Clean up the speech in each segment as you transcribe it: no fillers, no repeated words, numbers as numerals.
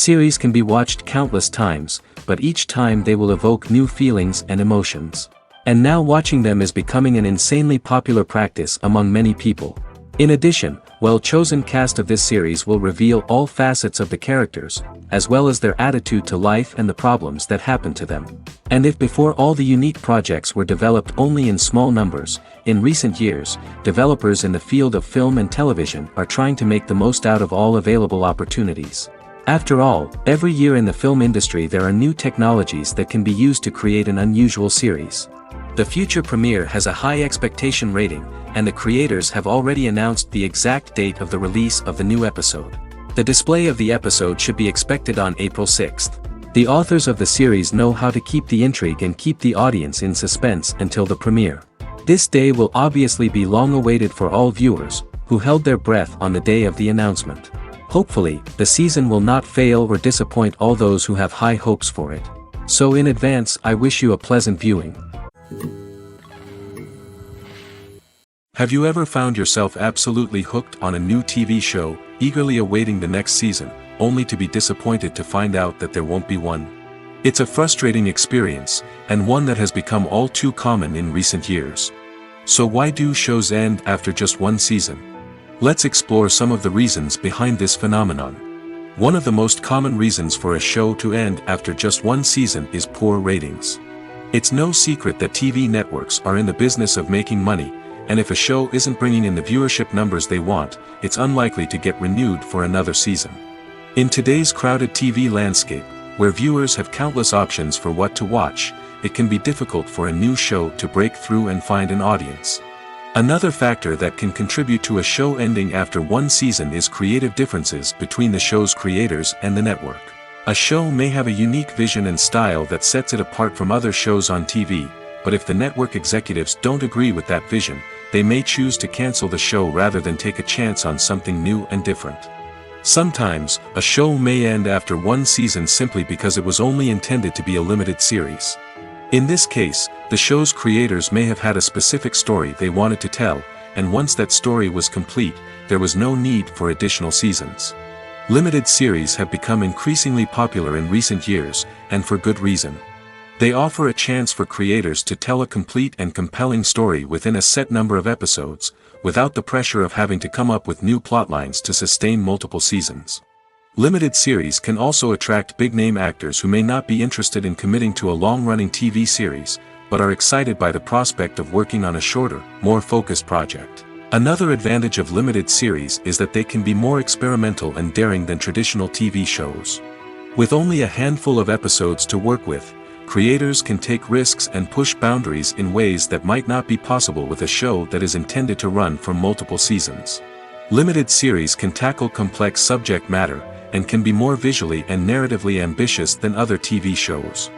Series can be watched countless times, but each time they will evoke new feelings and emotions. And now watching them is becoming an insanely popular practice among many people. In addition, well-chosen cast of this series will reveal all facets of the characters, as well as their attitude to life and the problems that happen to them. And if before all the unique projects were developed only in small numbers, in recent years, developers in the field of film and television are trying to make the most out of all available opportunities. After all, every year in the film industry there are new technologies that can be used to create an unusual series. The future premiere has a high expectation rating, and the creators have already announced the exact date of the release of the new episode. The display of the episode should be expected on April 6th. The authors of the series know how to keep the intrigue and keep the audience in suspense until the premiere. This day will obviously be long awaited for all viewers, who held their breath on the day of the announcement. Hopefully, the season will not fail or disappoint all those who have high hopes for it. So in advance, I wish you a pleasant viewing. Have you ever found yourself absolutely hooked on a new TV show, eagerly awaiting the next season, only to be disappointed to find out that there won't be one? It's a frustrating experience, and one that has become all too common in recent years. So why do shows end after just one season? Let's explore some of the reasons behind this phenomenon. One of the most common reasons for a show to end after just one season is poor ratings. It's no secret that TV networks are in the business of making money, and if a show isn't bringing in the viewership numbers they want, it's unlikely to get renewed for another season. In today's crowded TV landscape, where viewers have countless options for what to watch, it can be difficult for a new show to break through and find an audience. Another factor that can contribute to a show ending after one season is creative differences between the show's creators and the network. A show may have a unique vision and style that sets it apart from other shows on TV, but if the network executives don't agree with that vision, they may choose to cancel the show rather than take a chance on something new and different. Sometimes, a show may end after one season simply because it was only intended to be a limited series. In this case, the show's creators may have had a specific story they wanted to tell, and once that story was complete, there was no need for additional seasons. Limited series have become increasingly popular in recent years, and for good reason. They offer a chance for creators to tell a complete and compelling story within a set number of episodes, without the pressure of having to come up with new plotlines to sustain multiple seasons. Limited series can also attract big-name actors who may not be interested in committing to a long-running TV series, but are excited by the prospect of working on a shorter, more focused project. Another advantage of limited series is that they can be more experimental and daring than traditional TV shows. With only a handful of episodes to work with, creators can take risks and push boundaries in ways that might not be possible with a show that is intended to run for multiple seasons. Limited series can tackle complex subject matter, and can be more visually and narratively ambitious than other TV shows.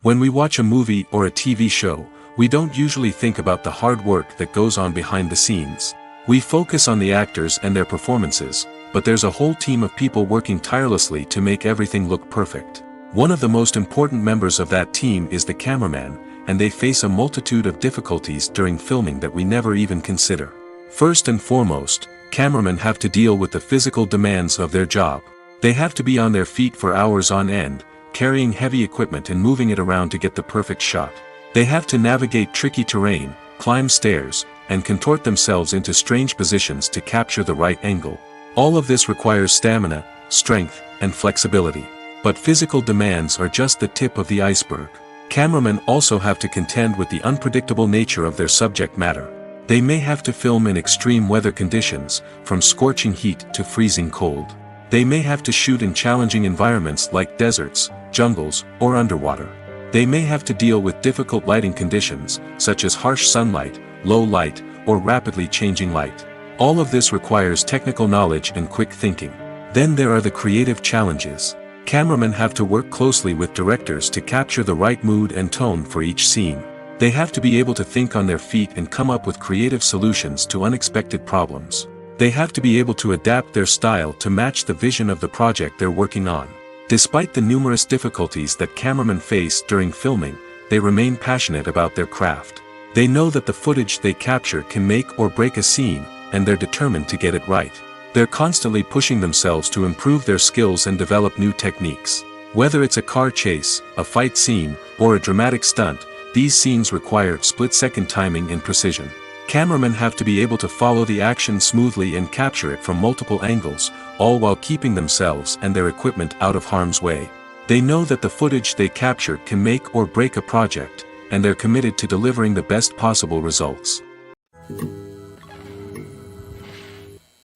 When we watch a movie or a TV show, we don't usually think about the hard work that goes on behind the scenes. We focus on the actors and their performances, but there's a whole team of people working tirelessly to make everything look perfect. One of the most important members of that team is the cameraman, and they face a multitude of difficulties during filming that we never even consider. First and foremost, cameramen have to deal with the physical demands of their job. They have to be on their feet for hours on end, carrying heavy equipment and moving it around to get the perfect shot. They have to navigate tricky terrain, climb stairs, and contort themselves into strange positions to capture the right angle. All of this requires stamina, strength, and flexibility. But physical demands are just the tip of the iceberg. Cameramen also have to contend with the unpredictable nature of their subject matter. They may have to film in extreme weather conditions, from scorching heat to freezing cold. They may have to shoot in challenging environments like deserts, jungles, or underwater. They may have to deal with difficult lighting conditions, such as harsh sunlight, low light, or rapidly changing light. All of this requires technical knowledge and quick thinking. Then there are the creative challenges. Cameramen have to work closely with directors to capture the right mood and tone for each scene. They have to be able to think on their feet and come up with creative solutions to unexpected problems. They have to be able to adapt their style to match the vision of the project they're working on. Despite the numerous difficulties that cameramen face during filming, they remain passionate about their craft. They know that the footage they capture can make or break a scene, and they're determined to get it right. They're constantly pushing themselves to improve their skills and develop new techniques. Whether it's a car chase, a fight scene, or a dramatic stunt, these scenes require split-second timing and precision. Cameramen have to be able to follow the action smoothly and capture it from multiple angles, all while keeping themselves and their equipment out of harm's way. They know that the footage they capture can make or break a project, and they're committed to delivering the best possible results.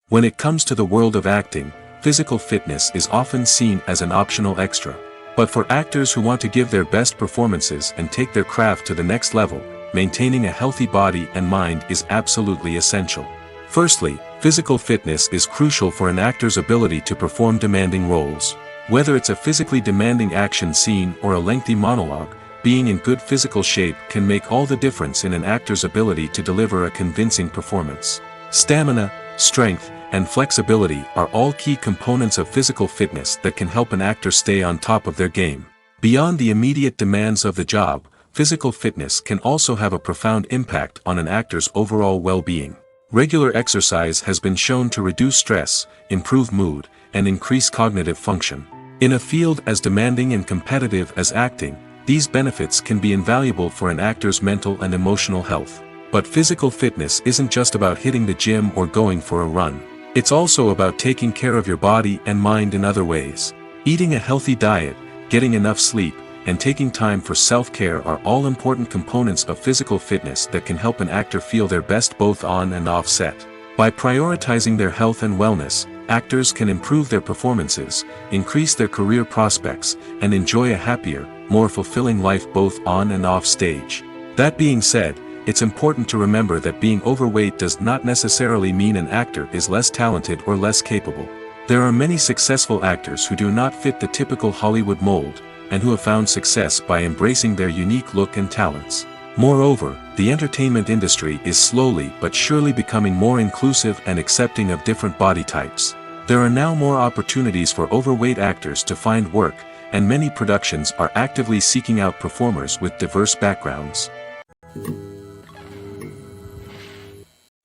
When it comes to the world of acting, physical fitness is often seen as an optional extra. But for actors who want to give their best performances and take their craft to the next level, maintaining a healthy body and mind is absolutely essential. Firstly, physical fitness is crucial for an actor's ability to perform demanding roles. Whether it's a physically demanding action scene or a lengthy monologue, being in good physical shape can make all the difference in an actor's ability to deliver a convincing performance. Stamina, strength, and flexibility are all key components of physical fitness that can help an actor stay on top of their game. Beyond the immediate demands of the job, physical fitness can also have a profound impact on an actor's overall well-being. Regular exercise has been shown to reduce stress, improve mood, and increase cognitive function. In a field as demanding and competitive as acting, these benefits can be invaluable for an actor's mental and emotional health. But physical fitness isn't just about hitting the gym or going for a run. It's also about taking care of your body and mind in other ways. Eating a healthy diet, getting enough sleep, and taking time for self-care are all important components of physical fitness that can help an actor feel their best both on and off set. By prioritizing their health and wellness, actors can improve their performances, increase their career prospects, and enjoy a happier, more fulfilling life both on and off stage. That being said, it's important to remember that being overweight does not necessarily mean an actor is less talented or less capable. There are many successful actors who do not fit the typical Hollywood mold, and who have found success by embracing their unique look and talents. Moreover, the entertainment industry is slowly but surely becoming more inclusive and accepting of different body types. There are now more opportunities for overweight actors to find work, and many productions are actively seeking out performers with diverse backgrounds.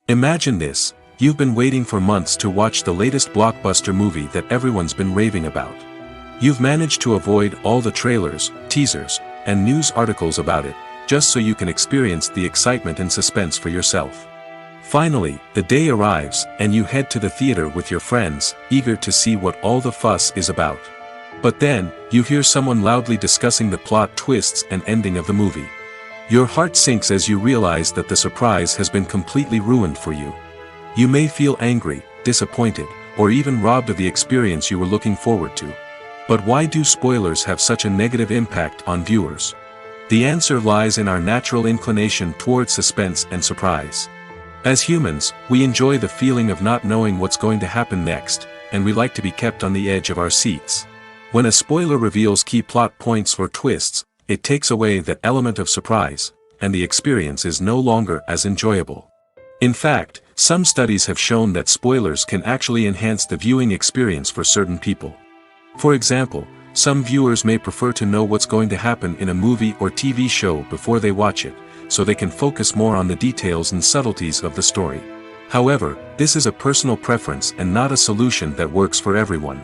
Imagine this: you've been waiting for months to watch the latest blockbuster movie that everyone's been raving about. You've managed to avoid all the trailers, teasers, and news articles about it, just so you can experience the excitement and suspense for yourself. Finally, the day arrives, and you head to the theater with your friends, eager to see what all the fuss is about. But then, you hear someone loudly discussing the plot twists and ending of the movie. Your heart sinks as you realize that the surprise has been completely ruined for you. You may feel angry, disappointed, or even robbed of the experience you were looking forward to. But why do spoilers have such a negative impact on viewers? The answer lies in our natural inclination toward suspense and surprise. As humans, we enjoy the feeling of not knowing what's going to happen next, and we like to be kept on the edge of our seats. When a spoiler reveals key plot points or twists, it takes away that element of surprise, and the experience is no longer as enjoyable. In fact, some studies have shown that spoilers can actually enhance the viewing experience for certain people. For example, some viewers may prefer to know what's going to happen in a movie or TV show before they watch it, so they can focus more on the details and subtleties of the story. However, this is a personal preference and not a solution that works for everyone.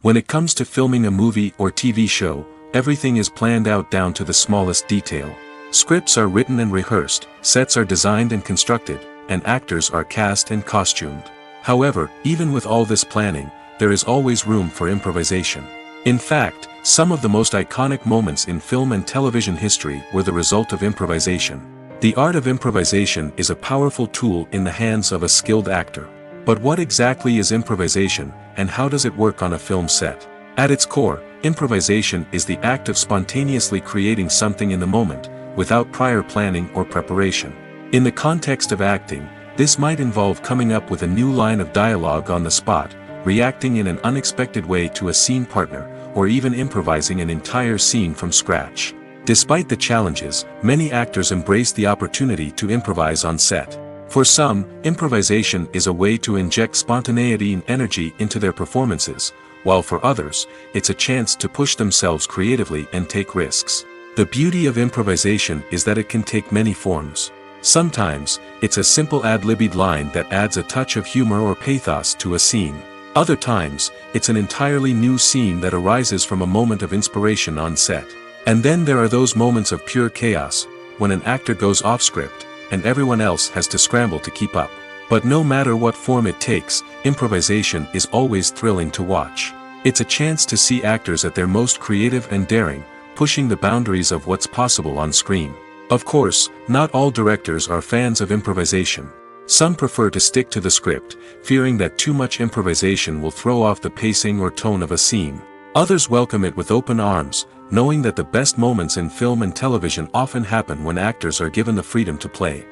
When it comes to filming a movie or TV show, everything is planned out down to the smallest detail. Scripts are written and rehearsed, sets are designed and constructed, and actors are cast and costumed. However, even with all this planning, there is always room for improvisation. In fact, some of the most iconic moments in film and television history were the result of improvisation. The art of improvisation is a powerful tool in the hands of a skilled actor. But what exactly is improvisation, and how does it work on a film set? At its core, improvisation is the act of spontaneously creating something in the moment, without prior planning or preparation. In the context of acting, this might involve coming up with a new line of dialogue on the spot, reacting in an unexpected way to a scene partner, or even improvising an entire scene from scratch. Despite the challenges, many actors embrace the opportunity to improvise on set. For some, improvisation is a way to inject spontaneity and energy into their performances, while for others, it's a chance to push themselves creatively and take risks. The beauty of improvisation is that it can take many forms. Sometimes, it's a simple ad-libbed line that adds a touch of humor or pathos to a scene. Other times, it's an entirely new scene that arises from a moment of inspiration on set. And then there are those moments of pure chaos, when an actor goes off script, and everyone else has to scramble to keep up. But no matter what form it takes, improvisation is always thrilling to watch. It's a chance to see actors at their most creative and daring, pushing the boundaries of what's possible on screen. Of course, not all directors are fans of improvisation. Some prefer to stick to the script, fearing that too much improvisation will throw off the pacing or tone of a scene. Others welcome it with open arms, knowing that the best moments in film and television often happen when actors are given the freedom to play.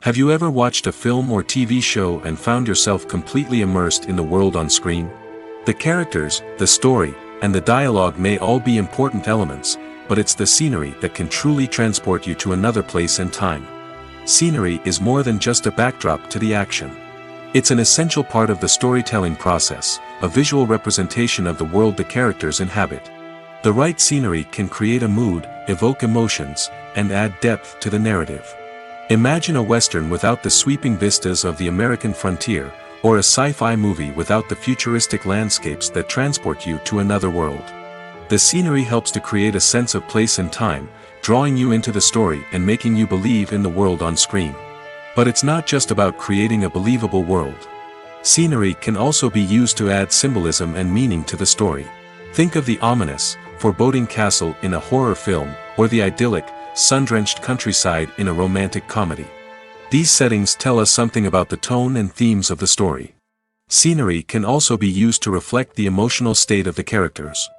Have you ever watched a film or TV show and found yourself completely immersed in the world on screen? The characters, the story, and the dialogue may all be important elements, but it's the scenery that can truly transport you to another place and time. Scenery is more than just a backdrop to the action. It's an essential part of the storytelling process, a visual representation of the world the characters inhabit. The right scenery can create a mood, evoke emotions, and add depth to the narrative. Imagine a Western without the sweeping vistas of the American frontier, or a sci-fi movie without the futuristic landscapes that transport you to another world. The scenery helps to create a sense of place and time, drawing you into the story and making you believe in the world on screen. But it's not just about creating a believable world. Scenery can also be used to add symbolism and meaning to the story. Think of the ominous, foreboding castle in a horror film, or the idyllic, sun-drenched countryside in a romantic comedy. These settings tell us something about the tone and themes of the story. Scenery can also be used to reflect the emotional state of the characters.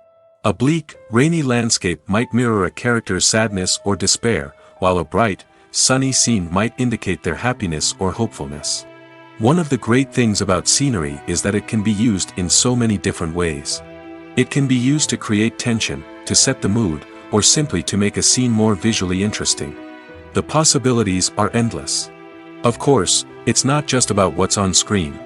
A bleak, rainy landscape might mirror a character's sadness or despair, while a bright, sunny scene might indicate their happiness or hopefulness. One of the great things about scenery is that it can be used in so many different ways. It can be used to create tension, to set the mood, or simply to make a scene more visually interesting. The possibilities are endless. Of course, it's not just about what's on screen.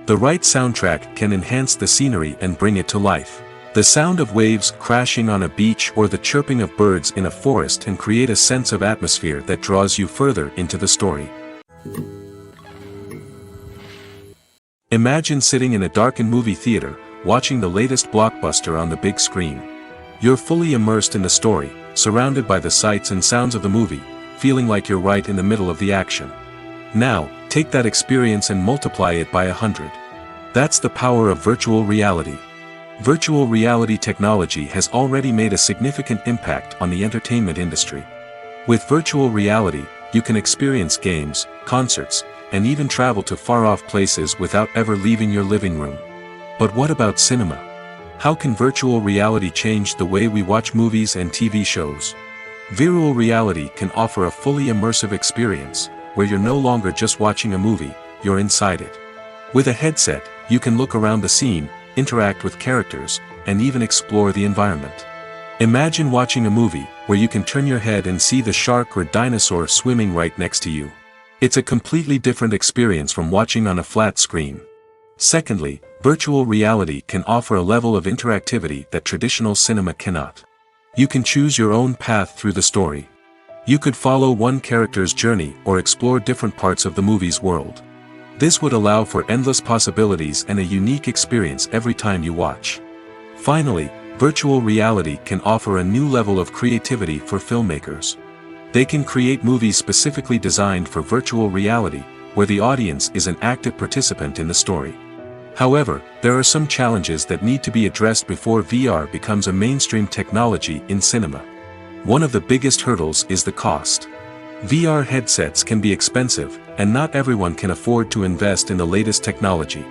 The right soundtrack can enhance the scenery and bring it to life. The sound of waves crashing on a beach or the chirping of birds in a forest can create a sense of atmosphere that draws you further into the story. Imagine sitting in a darkened movie theater, watching the latest blockbuster on the big screen. You're fully immersed in the story, surrounded by the sights and sounds of the movie, feeling like you're right in the middle of the action. Now, take that experience and multiply it by 100. That's the power of virtual reality. Virtual reality technology has already made a significant impact on the entertainment industry. With virtual reality, you can experience games, concerts, and even travel to far-off places without ever leaving your living room. But what about cinema? How can virtual reality change the way we watch movies and TV shows? Virtual reality can offer a fully immersive experience, where you're no longer just watching a movie, you're inside it. With a headset, you can look around the scene, interact with characters, and even explore the environment. Imagine watching a movie, where you can turn your head and see the shark or dinosaur swimming right next to you. It's a completely different experience from watching on a flat screen. Secondly, virtual reality can offer a level of interactivity that traditional cinema cannot. You can choose your own path through the story. You could follow one character's journey or explore different parts of the movie's world. This would allow for endless possibilities and a unique experience every time you watch. Finally, virtual reality can offer a new level of creativity for filmmakers. They can create movies specifically designed for virtual reality, where the audience is an active participant in the story. However, there are some challenges that need to be addressed before VR becomes a mainstream technology in cinema. One of the biggest hurdles is the cost. VR headsets can be expensive, and not everyone can afford to invest in the latest technology.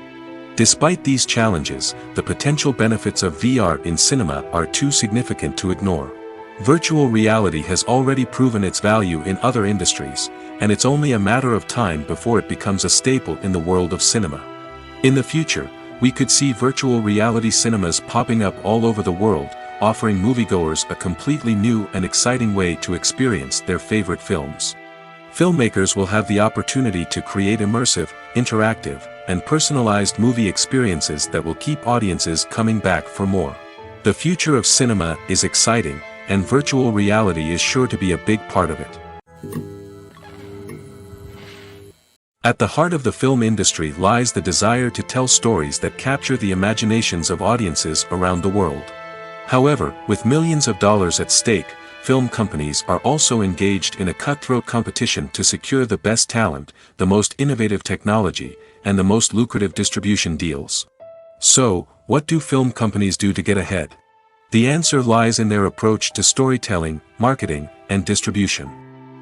Despite these challenges, the potential benefits of VR in cinema are too significant to ignore. Virtual reality has already proven its value in other industries, and it's only a matter of time before it becomes a staple in the world of cinema. In the future, we could see virtual reality cinemas popping up all over the world, offering moviegoers a completely new and exciting way to experience their favorite films. Filmmakers will have the opportunity to create immersive, interactive, and personalized movie experiences that will keep audiences coming back for more. The future of cinema is exciting, and virtual reality is sure to be a big part of it. At the heart of the film industry lies the desire to tell stories that capture the imaginations of audiences around the world. However, with millions of dollars at stake, film companies are also engaged in a cutthroat competition to secure the best talent, the most innovative technology, and the most lucrative distribution deals. So, what do film companies do to get ahead? The answer lies in their approach to storytelling, marketing, and distribution.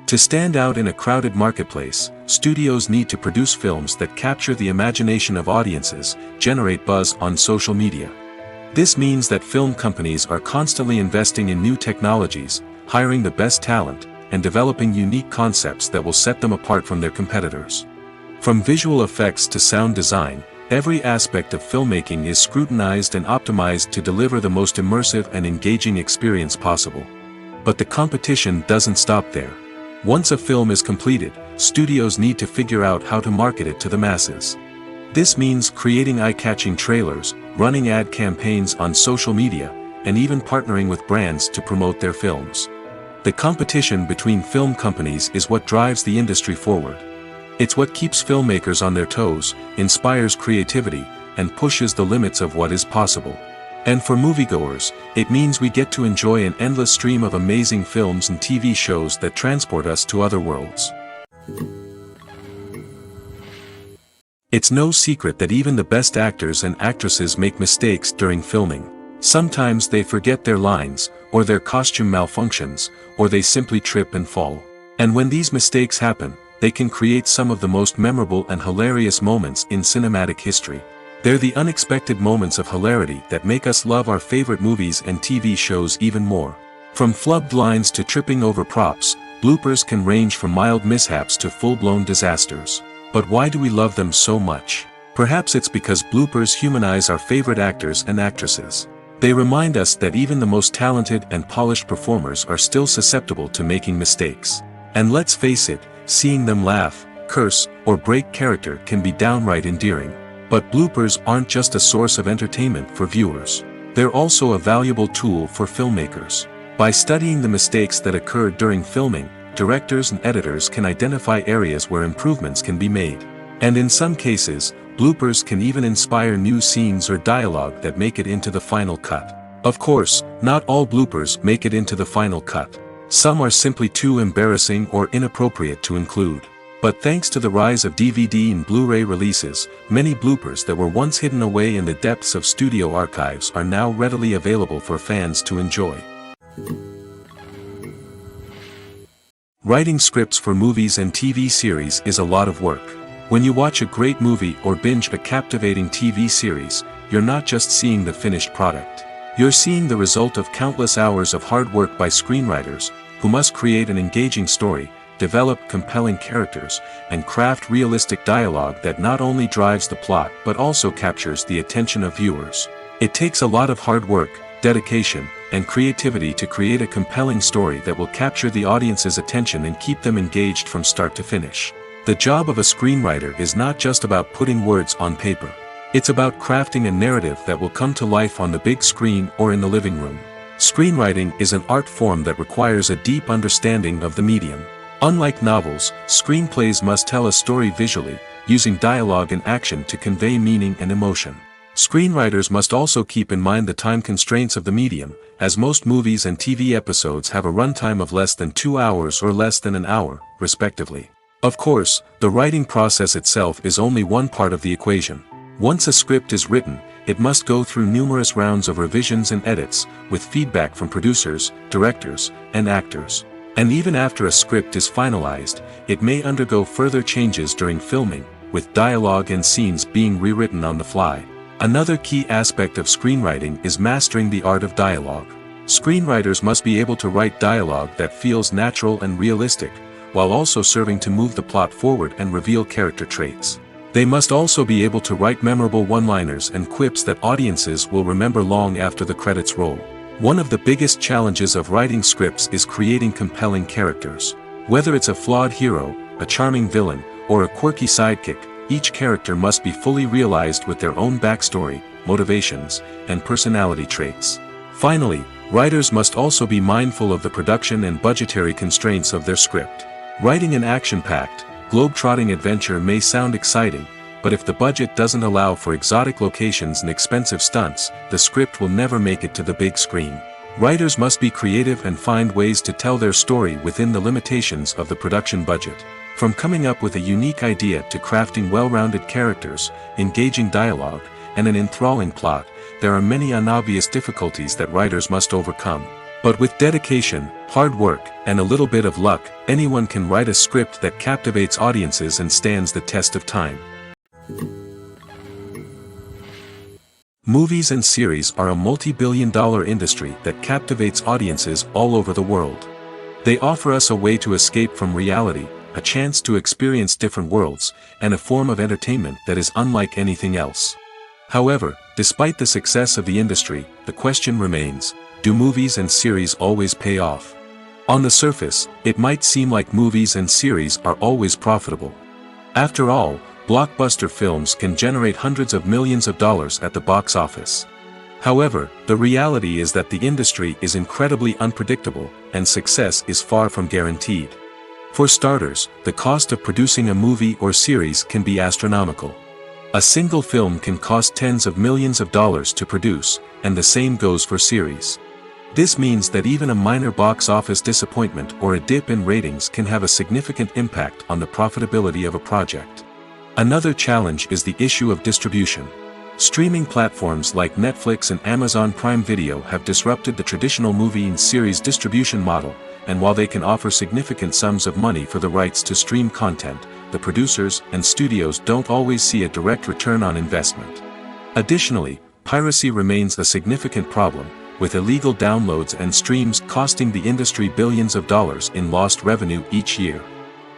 To stand out in a crowded marketplace, studios need to produce films that capture the imagination of audiences, generate buzz on social media. This means that film companies are constantly investing in new technologies, hiring the best talent, and developing unique concepts that will set them apart from their competitors. From visual effects to sound design, every aspect of filmmaking is scrutinized and optimized to deliver the most immersive and engaging experience possible. But the competition doesn't stop there. Once a film is completed, studios need to figure out how to market it to the masses. This means creating eye-catching trailers, running ad campaigns on social media, and even partnering with brands to promote their films. The competition between film companies is what drives the industry forward. It's what keeps filmmakers on their toes, inspires creativity, and pushes the limits of what is possible. And for moviegoers, it means we get to enjoy an endless stream of amazing films and TV shows that transport us to other worlds. It's no secret that even the best actors and actresses make mistakes during filming. Sometimes they forget their lines, or their costume malfunctions, or they simply trip and fall. And when these mistakes happen, they can create some of the most memorable and hilarious moments in cinematic history. They're the unexpected moments of hilarity that make us love our favorite movies and TV shows even more. From flubbed lines to tripping over props, bloopers can range from mild mishaps to full-blown disasters. But why do we love them so much? Perhaps it's because bloopers humanize our favorite actors and actresses. They remind us that even the most talented and polished performers are still susceptible to making mistakes. And let's face it, seeing them laugh, curse, or break character can be downright endearing. But bloopers aren't just a source of entertainment for viewers. They're also a valuable tool for filmmakers. By studying the mistakes that occurred during filming, directors and editors can identify areas where improvements can be made. And in some cases, bloopers can even inspire new scenes or dialogue that make it into the final cut. Of course, not all bloopers make it into the final cut. Some are simply too embarrassing or inappropriate to include. But thanks to the rise of DVD and Blu-ray releases, many bloopers that were once hidden away in the depths of studio archives are now readily available for fans to enjoy. Writing scripts for movies and TV series is a lot of work. When you watch a great movie or binge a captivating TV series, you're not just seeing the finished product. You're seeing the result of countless hours of hard work by screenwriters, who must create an engaging story, develop compelling characters, and craft realistic dialogue that not only drives the plot but also captures the attention of viewers. It takes a lot of hard work, dedication, and creativity to create a compelling story that will capture the audience's attention and keep them engaged from start to finish. The job of a screenwriter is not just about putting words on paper. It's about crafting a narrative that will come to life on the big screen or in the living room. Screenwriting is an art form that requires a deep understanding of the medium. Unlike novels, screenplays must tell a story visually, using dialogue and action to convey meaning and emotion. Screenwriters must also keep in mind the time constraints of the medium, as most movies and TV episodes have a runtime of less than 2 hours or less than an hour, respectively. Of course, the writing process itself is only one part of the equation. Once a script is written, it must go through numerous rounds of revisions and edits, with feedback from producers, directors, and actors. And even after a script is finalized, it may undergo further changes during filming, with dialogue and scenes being rewritten on the fly. Another key aspect of screenwriting is mastering the art of dialogue. Screenwriters must be able to write dialogue that feels natural and realistic, while also serving to move the plot forward and reveal character traits. They must also be able to write memorable one-liners and quips that audiences will remember long after the credits roll. One of the biggest challenges of writing scripts is creating compelling characters. Whether it's a flawed hero, a charming villain, or a quirky sidekick, each character must be fully realized with their own backstory, motivations, and personality traits. Finally, writers must also be mindful of the production and budgetary constraints of their script. Writing an action-packed, globe-trotting adventure may sound exciting, but if the budget doesn't allow for exotic locations and expensive stunts, the script will never make it to the big screen. Writers must be creative and find ways to tell their story within the limitations of the production budget. From coming up with a unique idea to crafting well-rounded characters, engaging dialogue, and an enthralling plot, there are many unobvious difficulties that writers must overcome. But with dedication, hard work, and a little bit of luck, anyone can write a script that captivates audiences and stands the test of time. Movies and series are a multi-billion-dollar industry that captivates audiences all over the world. They offer us a way to escape from reality, a chance to experience different worlds, and a form of entertainment that is unlike anything else. However, despite the success of the industry, the question remains, do movies and series always pay off? On the surface, it might seem like movies and series are always profitable. After all, blockbuster films can generate hundreds of millions of dollars at the box office. However, the reality is that the industry is incredibly unpredictable, and success is far from guaranteed. For starters, the cost of producing a movie or series can be astronomical. A single film can cost tens of millions of dollars to produce, and the same goes for series. This means that even a minor box office disappointment or a dip in ratings can have a significant impact on the profitability of a project. Another challenge is the issue of distribution. Streaming platforms like Netflix and Amazon Prime Video have disrupted the traditional movie and series distribution model, and while they can offer significant sums of money for the rights to stream content, the producers and studios don't always see a direct return on investment. Additionally, piracy remains a significant problem, with illegal downloads and streams costing the industry billions of dollars in lost revenue each year.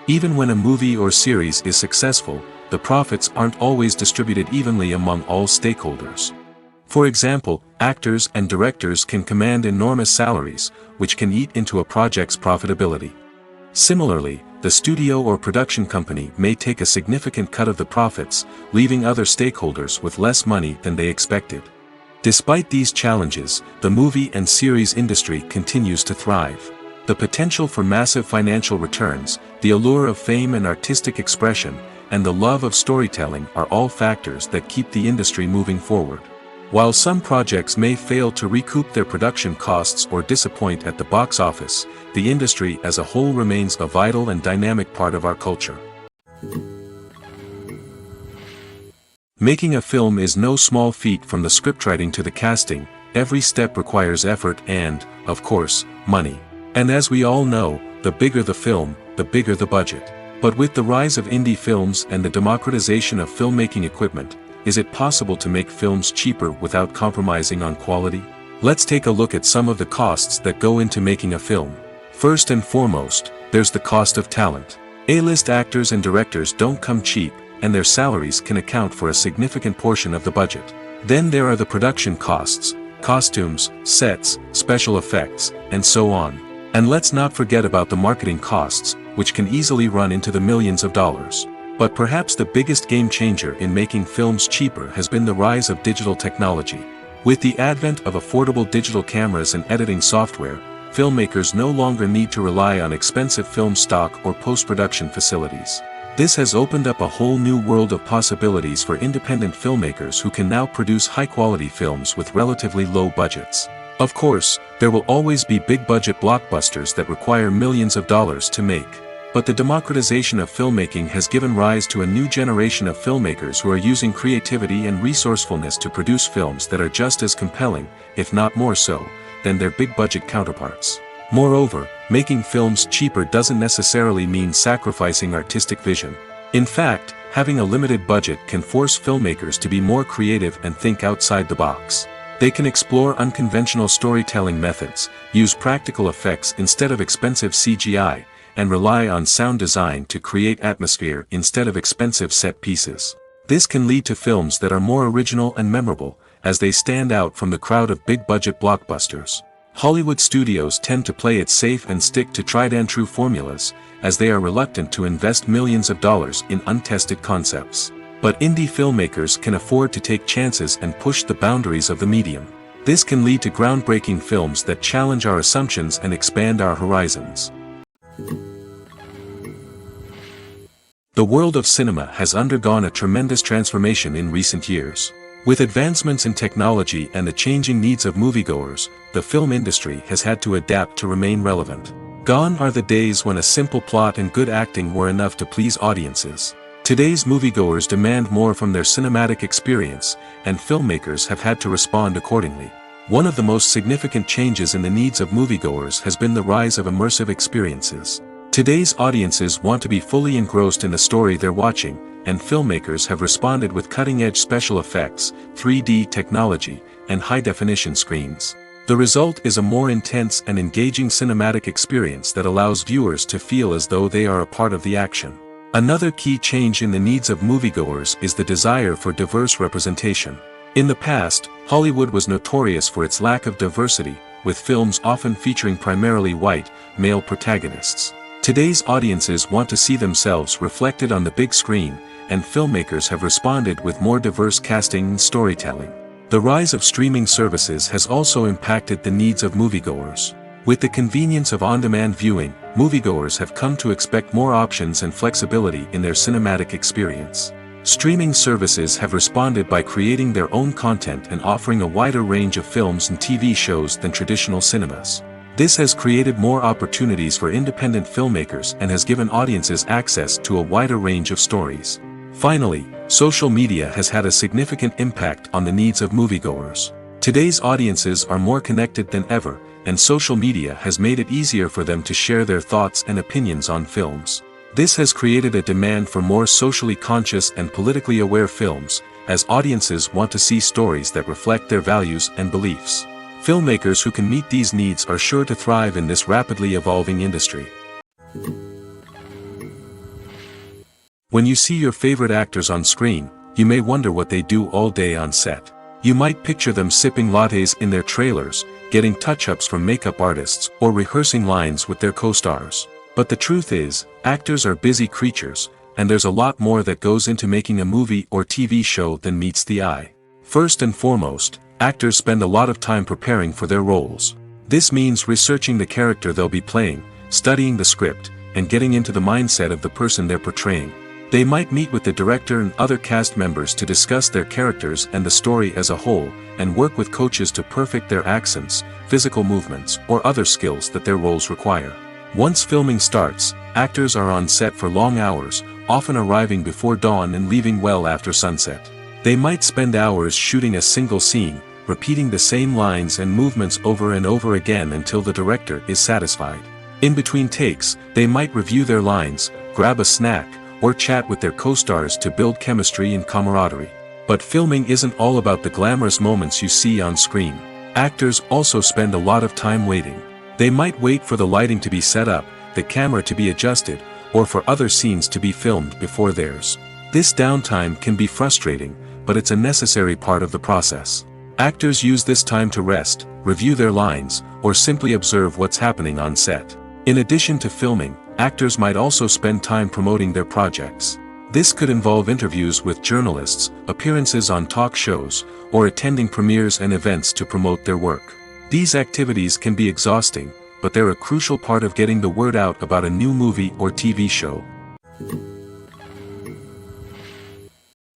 Even when a movie or series is successful, the profits aren't always distributed evenly among all stakeholders. For example, actors and directors can command enormous salaries, which can eat into a project's profitability. Similarly, the studio or production company may take a significant cut of the profits, leaving other stakeholders with less money than they expected. Despite these challenges, the movie and series industry continues to thrive. The potential for massive financial returns, the allure of fame and artistic expression, and the love of storytelling are all factors that keep the industry moving forward. While some projects may fail to recoup their production costs or disappoint at the box office, the industry as a whole remains a vital and dynamic part of our culture. Making a film is no small feat. From the scriptwriting to the casting, every step requires effort and, of course, money. And as we all know, the bigger the film, the bigger the budget. But with the rise of indie films and the democratization of filmmaking equipment, is it possible to make films cheaper without compromising on quality? Let's take a look at some of the costs that go into making a film. First and foremost, there's the cost of talent. A-list actors and directors don't come cheap, and their salaries can account for a significant portion of the budget. Then there are the production costs, costumes, sets, special effects, and so on. And let's not forget about the marketing costs, which can easily run into the millions of dollars. But perhaps the biggest game changer in making films cheaper has been the rise of digital technology. With the advent of affordable digital cameras and editing software, filmmakers no longer need to rely on expensive film stock or post-production facilities. This has opened up a whole new world of possibilities for independent filmmakers who can now produce high-quality films with relatively low budgets. Of course, there will always be big-budget blockbusters that require millions of dollars to make. But the democratization of filmmaking has given rise to a new generation of filmmakers who are using creativity and resourcefulness to produce films that are just as compelling, if not more so, than their big-budget counterparts. Moreover, making films cheaper doesn't necessarily mean sacrificing artistic vision. In fact, having a limited budget can force filmmakers to be more creative and think outside the box. They can explore unconventional storytelling methods, use practical effects instead of expensive CGI, and rely on sound design to create atmosphere instead of expensive set pieces. This can lead to films that are more original and memorable, as they stand out from the crowd of big-budget blockbusters. Hollywood studios tend to play it safe and stick to tried-and-true formulas, as they are reluctant to invest millions of dollars in untested concepts. But indie filmmakers can afford to take chances and push the boundaries of the medium. This can lead to groundbreaking films that challenge our assumptions and expand our horizons. The world of cinema has undergone a tremendous transformation in recent years. With advancements in technology and the changing needs of moviegoers, the film industry has had to adapt to remain relevant. Gone are the days when a simple plot and good acting were enough to please audiences. Today's moviegoers demand more from their cinematic experience, and filmmakers have had to respond accordingly. One of the most significant changes in the needs of moviegoers has been the rise of immersive experiences. Today's audiences want to be fully engrossed in the story they're watching, and filmmakers have responded with cutting-edge special effects, 3D technology, and high-definition screens. The result is a more intense and engaging cinematic experience that allows viewers to feel as though they are a part of the action. Another key change in the needs of moviegoers is the desire for diverse representation. In the past, Hollywood was notorious for its lack of diversity, with films often featuring primarily white, male protagonists. Today's audiences want to see themselves reflected on the big screen, and filmmakers have responded with more diverse casting and storytelling. The rise of streaming services has also impacted the needs of moviegoers. With the convenience of on-demand viewing, moviegoers have come to expect more options and flexibility in their cinematic experience. Streaming services have responded by creating their own content and offering a wider range of films and TV shows than traditional cinemas. This has created more opportunities for independent filmmakers and has given audiences access to a wider range of stories. Finally, social media has had a significant impact on the needs of moviegoers. Today's audiences are more connected than ever, and social media has made it easier for them to share their thoughts and opinions on films. This has created a demand for more socially conscious and politically aware films, as audiences want to see stories that reflect their values and beliefs. Filmmakers who can meet these needs are sure to thrive in this rapidly evolving industry. When you see your favorite actors on screen, you may wonder what they do all day on set. You might picture them sipping lattes in their trailers, getting touch-ups from makeup artists, or rehearsing lines with their co-stars. But the truth is, actors are busy creatures, and there's a lot more that goes into making a movie or TV show than meets the eye. First and foremost, actors spend a lot of time preparing for their roles. This means researching the character they'll be playing, studying the script, and getting into the mindset of the person they're portraying. They might meet with the director and other cast members to discuss their characters and the story as a whole, and work with coaches to perfect their accents, physical movements, or other skills that their roles require. Once filming starts, actors are on set for long hours, often arriving before dawn and leaving well after sunset. They might spend hours shooting a single scene, repeating the same lines and movements over and over again until the director is satisfied. In between takes, they might review their lines, grab a snack, or chat with their co-stars to build chemistry and camaraderie. But filming isn't all about the glamorous moments you see on screen. Actors also spend a lot of time waiting. They might wait for the lighting to be set up, the camera to be adjusted, or for other scenes to be filmed before theirs. This downtime can be frustrating, but it's a necessary part of the process. Actors use this time to rest, review their lines, or simply observe what's happening on set. In addition to filming, actors might also spend time promoting their projects. This could involve interviews with journalists, appearances on talk shows, or attending premieres and events to promote their work. These activities can be exhausting, but they're a crucial part of getting the word out about a new movie or TV show.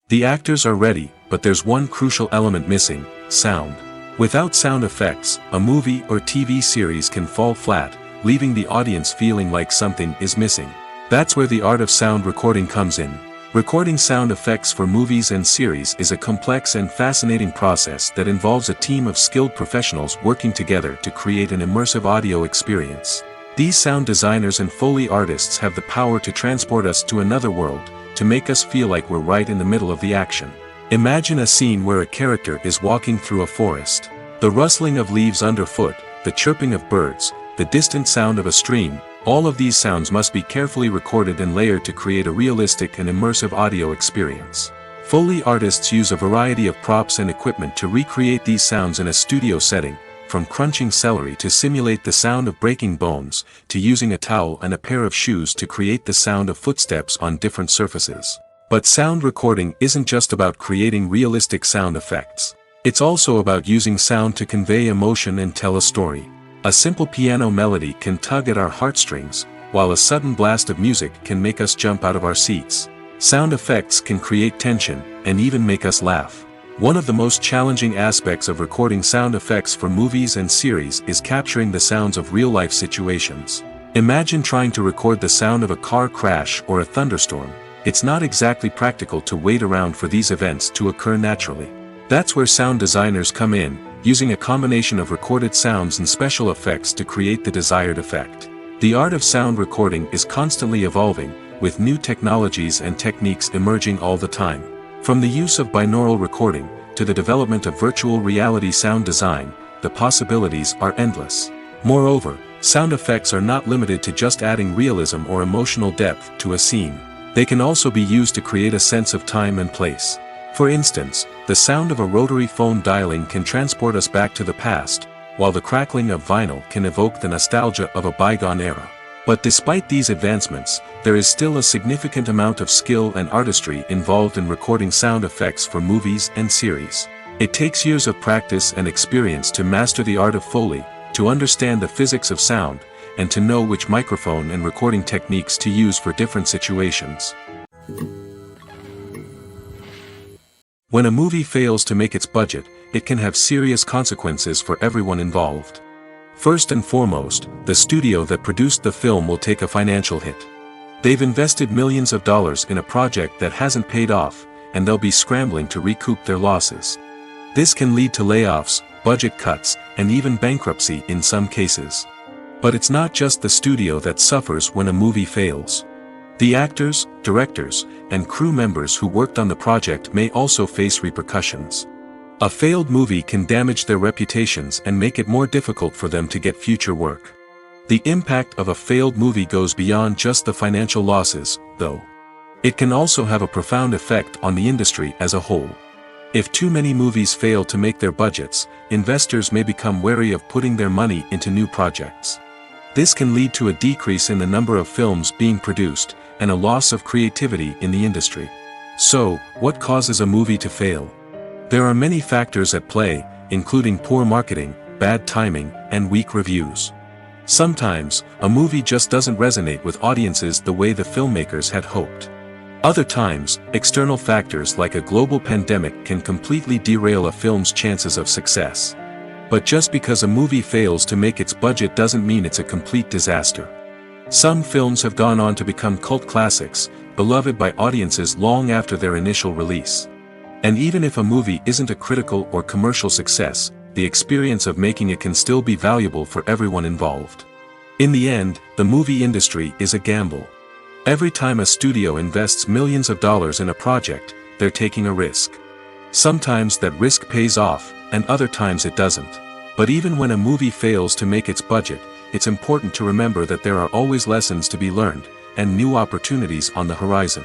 The actors are ready, but there's one crucial element missing: sound. Without sound effects, a movie or TV series can fall flat, leaving the audience feeling like something is missing. That's where the art of sound recording comes in. Recording sound effects for movies and series is a complex and fascinating process that involves a team of skilled professionals working together to create an immersive audio experience. These sound designers and Foley artists have the power to transport us to another world, to make us feel like we're right in the middle of the action. Imagine a scene where a character is walking through a forest. The rustling of leaves underfoot, the chirping of birds, the distant sound of a stream, all of these sounds must be carefully recorded and layered to create a realistic and immersive audio experience. Foley artists use a variety of props and equipment to recreate these sounds in a studio setting, from crunching celery to simulate the sound of breaking bones, to using a towel and a pair of shoes to create the sound of footsteps on different surfaces. But sound recording isn't just about creating realistic sound effects. It's also about using sound to convey emotion and tell a story. A simple piano melody can tug at our heartstrings, while a sudden blast of music can make us jump out of our seats. Sound effects can create tension, and even make us laugh. One of the most challenging aspects of recording sound effects for movies and series is capturing the sounds of real-life situations. Imagine trying to record the sound of a car crash or a thunderstorm. It's not exactly practical to wait around for these events to occur naturally. That's where sound designers come in, using a combination of recorded sounds and special effects to create the desired effect. The art of sound recording is constantly evolving, with new technologies and techniques emerging all the time. From the use of binaural recording, to the development of virtual reality sound design, the possibilities are endless. Moreover, sound effects are not limited to just adding realism or emotional depth to a scene. They can also be used to create a sense of time and place. For instance, the sound of a rotary phone dialing can transport us back to the past, while the crackling of vinyl can evoke the nostalgia of a bygone era. But despite these advancements, there is still a significant amount of skill and artistry involved in recording sound effects for movies and series. It takes years of practice and experience to master the art of Foley, to understand the physics of sound, and to know which microphone and recording techniques to use for different situations. When a movie fails to make its budget, it can have serious consequences for everyone involved. First and foremost, the studio that produced the film will take a financial hit. They've invested millions of dollars in a project that hasn't paid off, and they'll be scrambling to recoup their losses. This can lead to layoffs, budget cuts, and even bankruptcy in some cases. But it's not just the studio that suffers when a movie fails. The actors, directors, and crew members who worked on the project may also face repercussions. A failed movie can damage their reputations and make it more difficult for them to get future work. The impact of a failed movie goes beyond just the financial losses, though. It can also have a profound effect on the industry as a whole. If too many movies fail to make their budgets, investors may become wary of putting their money into new projects. This can lead to a decrease in the number of films being produced, and a loss of creativity in the industry. So, what causes a movie to fail? There are many factors at play, including poor marketing, bad timing, and weak reviews. Sometimes, a movie just doesn't resonate with audiences the way the filmmakers had hoped. Other times, external factors like a global pandemic can completely derail a film's chances of success. But just because a movie fails to make its budget doesn't mean it's a complete disaster. Some films have gone on to become cult classics, beloved by audiences long after their initial release. And even if a movie isn't a critical or commercial success, the experience of making it can still be valuable for everyone involved. In the end, the movie industry is a gamble. Every time a studio invests millions of dollars in a project, they're taking a risk. Sometimes that risk pays off, and other times it doesn't. But even when a movie fails to make its budget, it's important to remember that there are always lessons to be learned, and new opportunities on the horizon.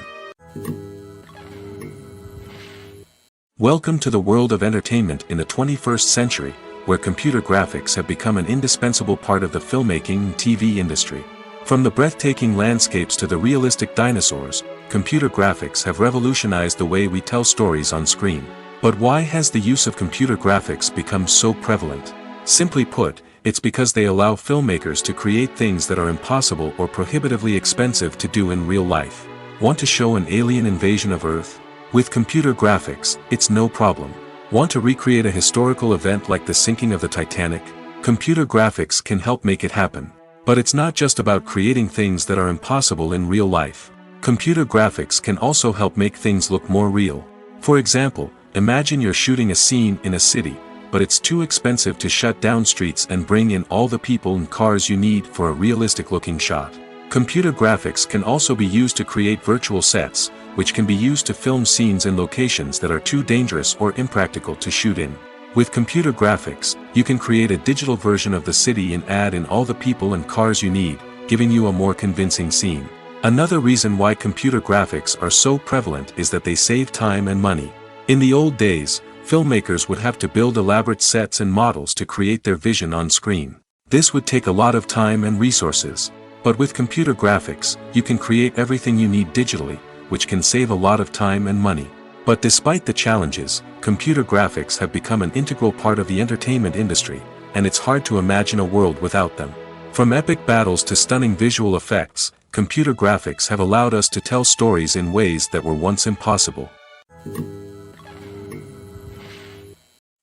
Welcome to the world of entertainment in the 21st century, where computer graphics have become an indispensable part of the filmmaking and TV industry. From the breathtaking landscapes to the realistic dinosaurs, computer graphics have revolutionized the way we tell stories on screen. But why has the use of computer graphics become so prevalent? Simply put, it's because they allow filmmakers to create things that are impossible or prohibitively expensive to do in real life. Want to show an alien invasion of Earth? With computer graphics, it's no problem. Want to recreate a historical event like the sinking of the Titanic? Computer graphics can help make it happen. But it's not just about creating things that are impossible in real life. Computer graphics can also help make things look more real. For example, imagine you're shooting a scene in a city, but it's too expensive to shut down streets and bring in all the people and cars you need for a realistic-looking shot. Computer graphics can also be used to create virtual sets, which can be used to film scenes in locations that are too dangerous or impractical to shoot in. With computer graphics, you can create a digital version of the city and add in all the people and cars you need, giving you a more convincing scene. Another reason why computer graphics are so prevalent is that they save time and money. In the old days, filmmakers would have to build elaborate sets and models to create their vision on screen. This would take a lot of time and resources. But with computer graphics, you can create everything you need digitally, which can save a lot of time and money. But despite the challenges, computer graphics have become an integral part of the entertainment industry, and it's hard to imagine a world without them. From epic battles to stunning visual effects, computer graphics have allowed us to tell stories in ways that were once impossible.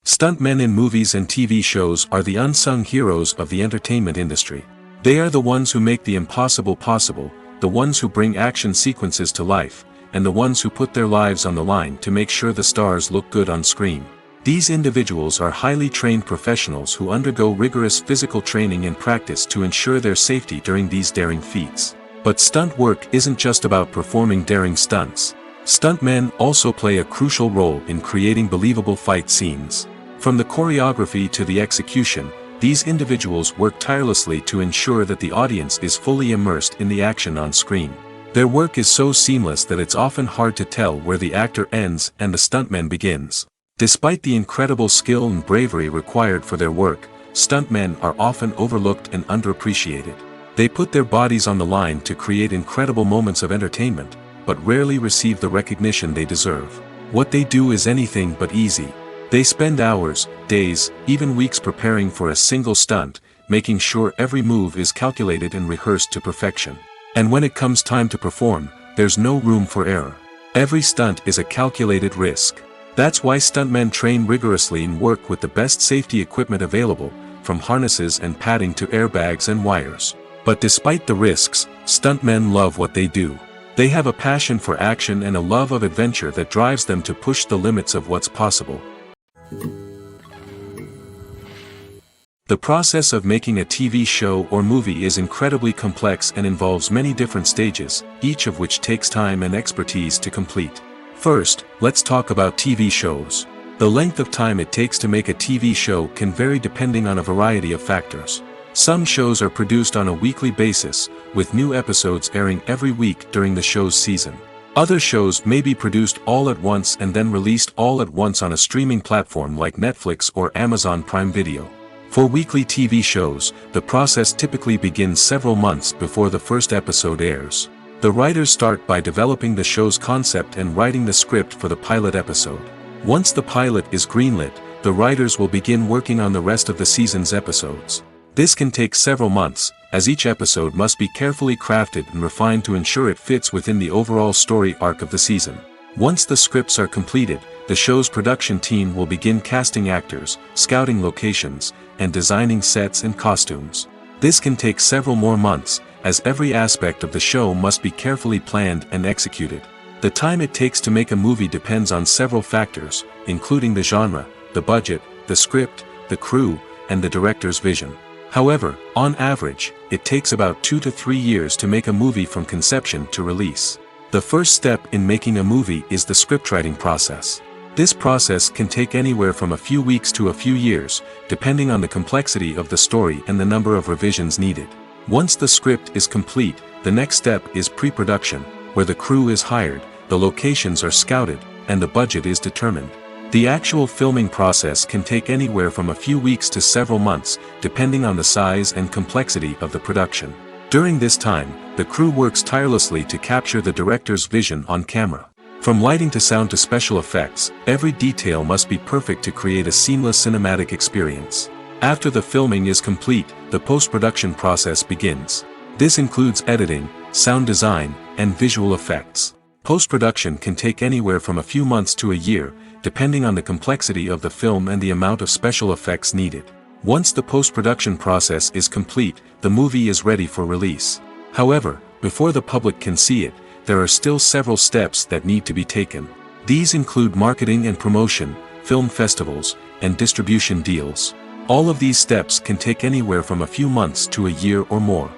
Stuntmen in movies and TV shows are the unsung heroes of the entertainment industry. They are the ones who make the impossible possible, the ones who bring action sequences to life, and the ones who put their lives on the line to make sure the stars look good on screen. These individuals are highly trained professionals who undergo rigorous physical training and practice to ensure their safety during these daring feats. But stunt work isn't just about performing daring stunts. Stuntmen also play a crucial role in creating believable fight scenes. From the choreography to the execution, these individuals work tirelessly to ensure that the audience is fully immersed in the action on screen. Their work is so seamless that it's often hard to tell where the actor ends and the stuntman begins. Despite the incredible skill and bravery required for their work, stuntmen are often overlooked and underappreciated. They put their bodies on the line to create incredible moments of entertainment, but rarely receive the recognition they deserve. What they do is anything but easy. They spend hours, days, even weeks preparing for a single stunt, making sure every move is calculated and rehearsed to perfection. And when it comes time to perform, there's no room for error. Every stunt is a calculated risk. That's why stuntmen train rigorously and work with the best safety equipment available, from harnesses and padding to airbags and wires. But despite the risks, stuntmen love what they do. They have a passion for action and a love of adventure that drives them to push the limits of what's possible. The process of making a TV show or movie is incredibly complex and involves many different stages, each of which takes time and expertise to complete. First, let's talk about TV shows. The length of time it takes to make a TV show can vary depending on a variety of factors. Some shows are produced on a weekly basis, with new episodes airing every week during the show's season. Other shows may be produced all at once and then released all at once on a streaming platform like Netflix or Amazon Prime Video. For weekly TV shows, the process typically begins several months before the first episode airs. The writers start by developing the show's concept and writing the script for the pilot episode. Once the pilot is greenlit, the writers will begin working on the rest of the season's episodes. This can take several months, as each episode must be carefully crafted and refined to ensure it fits within the overall story arc of the season. Once the scripts are completed, the show's production team will begin casting actors, scouting locations, and designing sets and costumes. This can take several more months, as every aspect of the show must be carefully planned and executed. The time it takes to make a movie depends on several factors, including the genre, the budget, the script, the crew, and the director's vision. However, on average, it takes about 2 to 3 years to make a movie from conception to release. The first step in making a movie is the scriptwriting process. This process can take anywhere from a few weeks to a few years, depending on the complexity of the story and the number of revisions needed. Once the script is complete, the next step is pre-production, where the crew is hired, the locations are scouted, and the budget is determined. The actual filming process can take anywhere from a few weeks to several months, depending on the size and complexity of the production. During this time, the crew works tirelessly to capture the director's vision on camera. From lighting to sound to special effects, every detail must be perfect to create a seamless cinematic experience. After the filming is complete, the post-production process begins. This includes editing, sound design, and visual effects. Post-production can take anywhere from a few months to a year, depending on the complexity of the film and the amount of special effects needed. Once the post-production process is complete, the movie is ready for release. However, before the public can see it, there are still several steps that need to be taken. These include marketing and promotion, film festivals, and distribution deals. All of these steps can take anywhere from a few months to a year or more.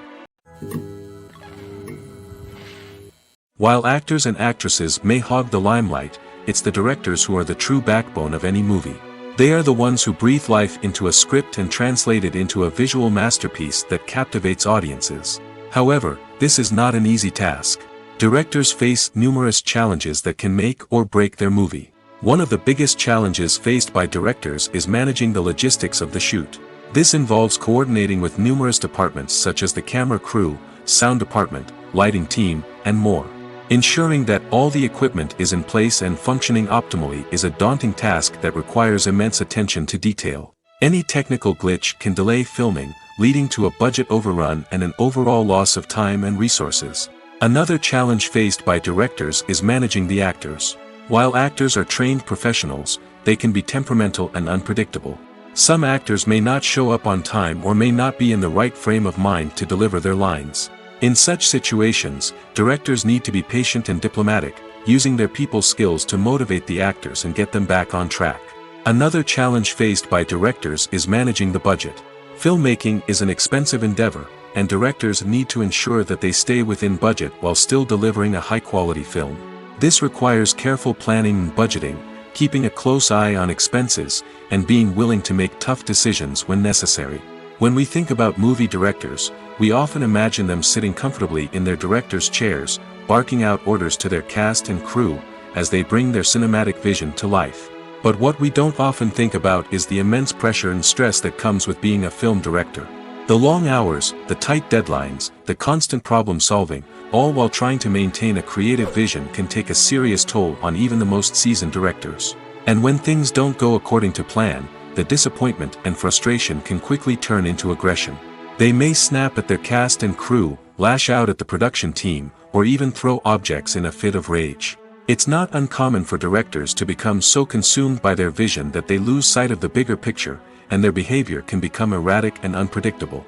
While actors and actresses may hog the limelight, it's the directors who are the true backbone of any movie. They are the ones who breathe life into a script and translate it into a visual masterpiece that captivates audiences. However, this is not an easy task. Directors face numerous challenges that can make or break their movie. One of the biggest challenges faced by directors is managing the logistics of the shoot. This involves coordinating with numerous departments such as the camera crew, sound department, lighting team, and more. Ensuring that all the equipment is in place and functioning optimally is a daunting task that requires immense attention to detail. Any technical glitch can delay filming, leading to a budget overrun and an overall loss of time and resources. Another challenge faced by directors is managing the actors. While actors are trained professionals, they can be temperamental and unpredictable. Some actors may not show up on time or may not be in the right frame of mind to deliver their lines. In such situations, directors need to be patient and diplomatic, using their people skills to motivate the actors and get them back on track. Another challenge faced by directors is managing the budget. Filmmaking is an expensive endeavor, and directors need to ensure that they stay within budget while still delivering a high-quality film. This requires careful planning and budgeting, keeping a close eye on expenses, and being willing to make tough decisions when necessary. When we think about movie directors, we often imagine them sitting comfortably in their director's chairs, barking out orders to their cast and crew, as they bring their cinematic vision to life. But what we don't often think about is the immense pressure and stress that comes with being a film director. The long hours, the tight deadlines, the constant problem solving, all while trying to maintain a creative vision can take a serious toll on even the most seasoned directors. And when things don't go according to plan, the disappointment and frustration can quickly turn into aggression. They may snap at their cast and crew, lash out at the production team, or even throw objects in a fit of rage. It's not uncommon for directors to become so consumed by their vision that they lose sight of the bigger picture, and their behavior can become erratic and unpredictable.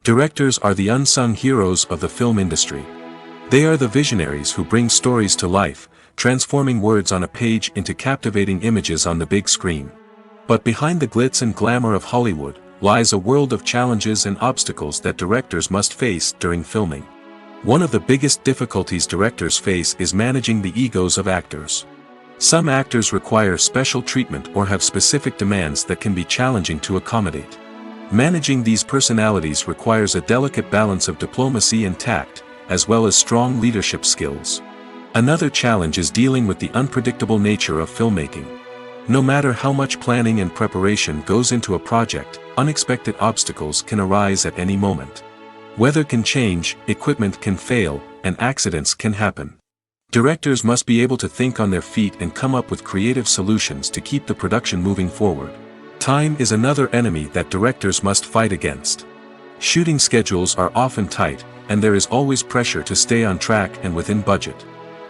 Directors are the unsung heroes of the film industry. They are the visionaries who bring stories to life, transforming words on a page into captivating images on the big screen. But behind the glitz and glamour of Hollywood, lies a world of challenges and obstacles that directors must face during filming. One of the biggest difficulties directors face is managing the egos of actors. Some actors require special treatment or have specific demands that can be challenging to accommodate. Managing these personalities requires a delicate balance of diplomacy and tact, as well as strong leadership skills. Another challenge is dealing with the unpredictable nature of filmmaking. No matter how much planning and preparation goes into a project, unexpected obstacles can arise at any moment. Weather can change, equipment can fail, and accidents can happen. Directors must be able to think on their feet and come up with creative solutions to keep the production moving forward. Time is another enemy that directors must fight against. Shooting schedules are often tight, and there is always pressure to stay on track and within budget.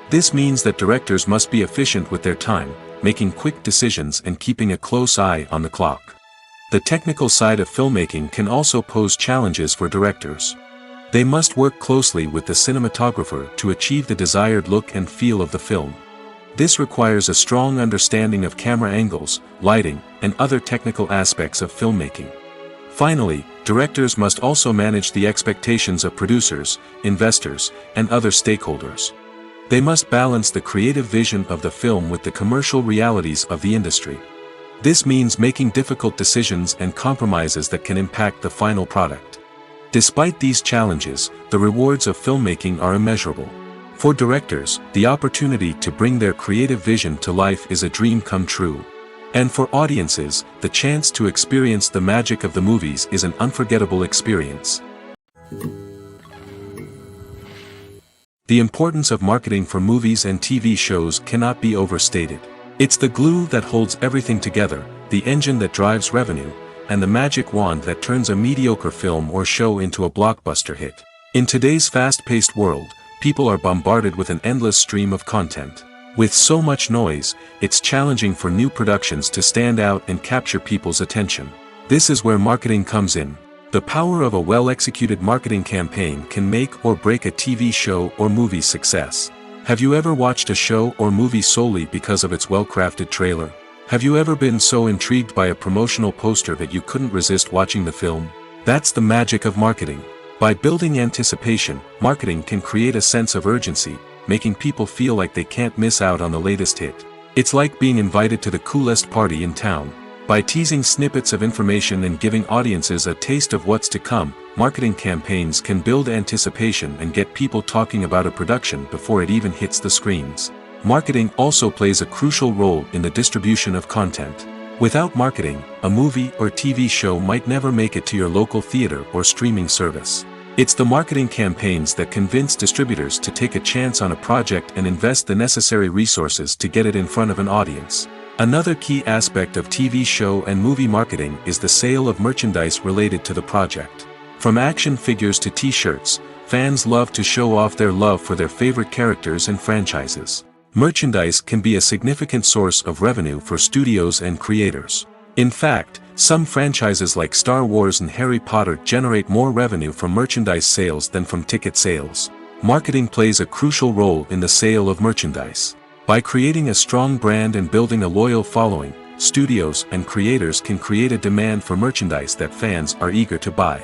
This means that directors must be efficient with their time, making quick decisions and keeping a close eye on the clock. The technical side of filmmaking can also pose challenges for directors. They must work closely with the cinematographer to achieve the desired look and feel of the film. This requires a strong understanding of camera angles, lighting, and other technical aspects of filmmaking. Finally, directors must also manage the expectations of producers, investors, and other stakeholders. They must balance the creative vision of the film with the commercial realities of the industry. This means making difficult decisions and compromises that can impact the final product. Despite these challenges, the rewards of filmmaking are immeasurable. For directors, the opportunity to bring their creative vision to life is a dream come true. And for audiences, the chance to experience the magic of the movies is an unforgettable experience. The importance of marketing for movies and TV shows cannot be overstated. It's the glue that holds everything together, the engine that drives revenue, and the magic wand that turns a mediocre film or show into a blockbuster hit. In today's fast-paced world, people are bombarded with an endless stream of content. With so much noise, it's challenging for new productions to stand out and capture people's attention. This is where marketing comes in. The power of a well-executed marketing campaign can make or break a TV show or movie's success. Have you ever watched a show or movie solely because of its well-crafted trailer? Have you ever been so intrigued by a promotional poster that you couldn't resist watching the film? That's the magic of marketing. By building anticipation, marketing can create a sense of urgency, making people feel like they can't miss out on the latest hit. It's like being invited to the coolest party in town. By teasing snippets of information and giving audiences a taste of what's to come, marketing campaigns can build anticipation and get people talking about a production before it even hits the screens. Marketing also plays a crucial role in the distribution of content. Without marketing, a movie or TV show might never make it to your local theater or streaming service. It's the marketing campaigns that convince distributors to take a chance on a project and invest the necessary resources to get it in front of an audience. Another key aspect of TV show and movie marketing is the sale of merchandise related to the project. From action figures to t-shirts, fans love to show off their love for their favorite characters and franchises. Merchandise can be a significant source of revenue for studios and creators. In fact, some franchises like Star Wars and Harry Potter generate more revenue from merchandise sales than from ticket sales. Marketing plays a crucial role in the sale of merchandise. By creating a strong brand and building a loyal following, studios and creators can create a demand for merchandise that fans are eager to buy.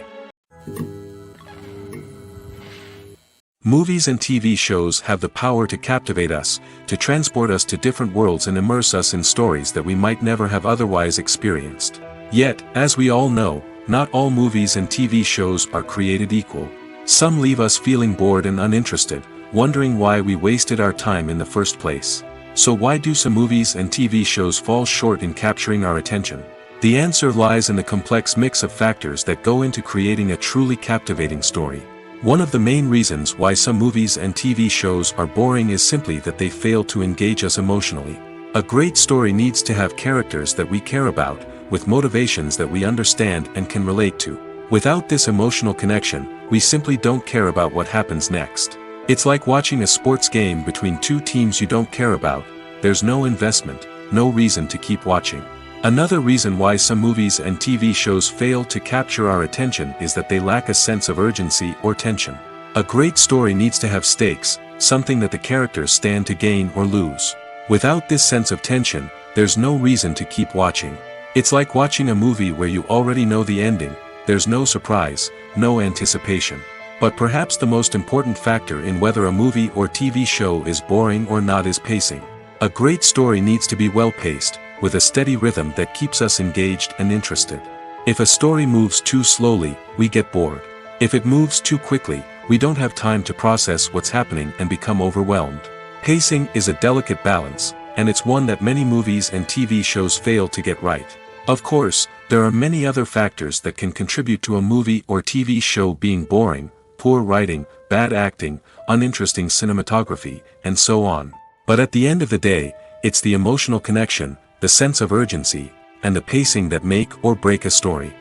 Movies and TV shows have the power to captivate us, to transport us to different worlds and immerse us in stories that we might never have otherwise experienced. Yet, as we all know, not all movies and TV shows are created equal. Some leave us feeling bored and uninterested, wondering why we wasted our time in the first place. So why do some movies and TV shows fall short in capturing our attention? The answer lies in the complex mix of factors that go into creating a truly captivating story. One of the main reasons why some movies and TV shows are boring is simply that they fail to engage us emotionally. A great story needs to have characters that we care about, with motivations that we understand and can relate to. Without this emotional connection, we simply don't care about what happens next. It's like watching a sports game between two teams you don't care about. There's no investment, no reason to keep watching. Another reason why some movies and TV shows fail to capture our attention is that they lack a sense of urgency or tension. A great story needs to have stakes, something that the characters stand to gain or lose. Without this sense of tension, there's no reason to keep watching. It's like watching a movie where you already know the ending. There's no surprise, no anticipation. But perhaps the most important factor in whether a movie or TV show is boring or not is pacing. A great story needs to be well-paced, with a steady rhythm that keeps us engaged and interested. If a story moves too slowly, we get bored. If it moves too quickly, we don't have time to process what's happening and become overwhelmed. Pacing is a delicate balance, and it's one that many movies and TV shows fail to get right. Of course, there are many other factors that can contribute to a movie or TV show being boring: poor writing, bad acting, uninteresting cinematography, and so on. But at the end of the day, it's the emotional connection, the sense of urgency, and the pacing that make or break a story.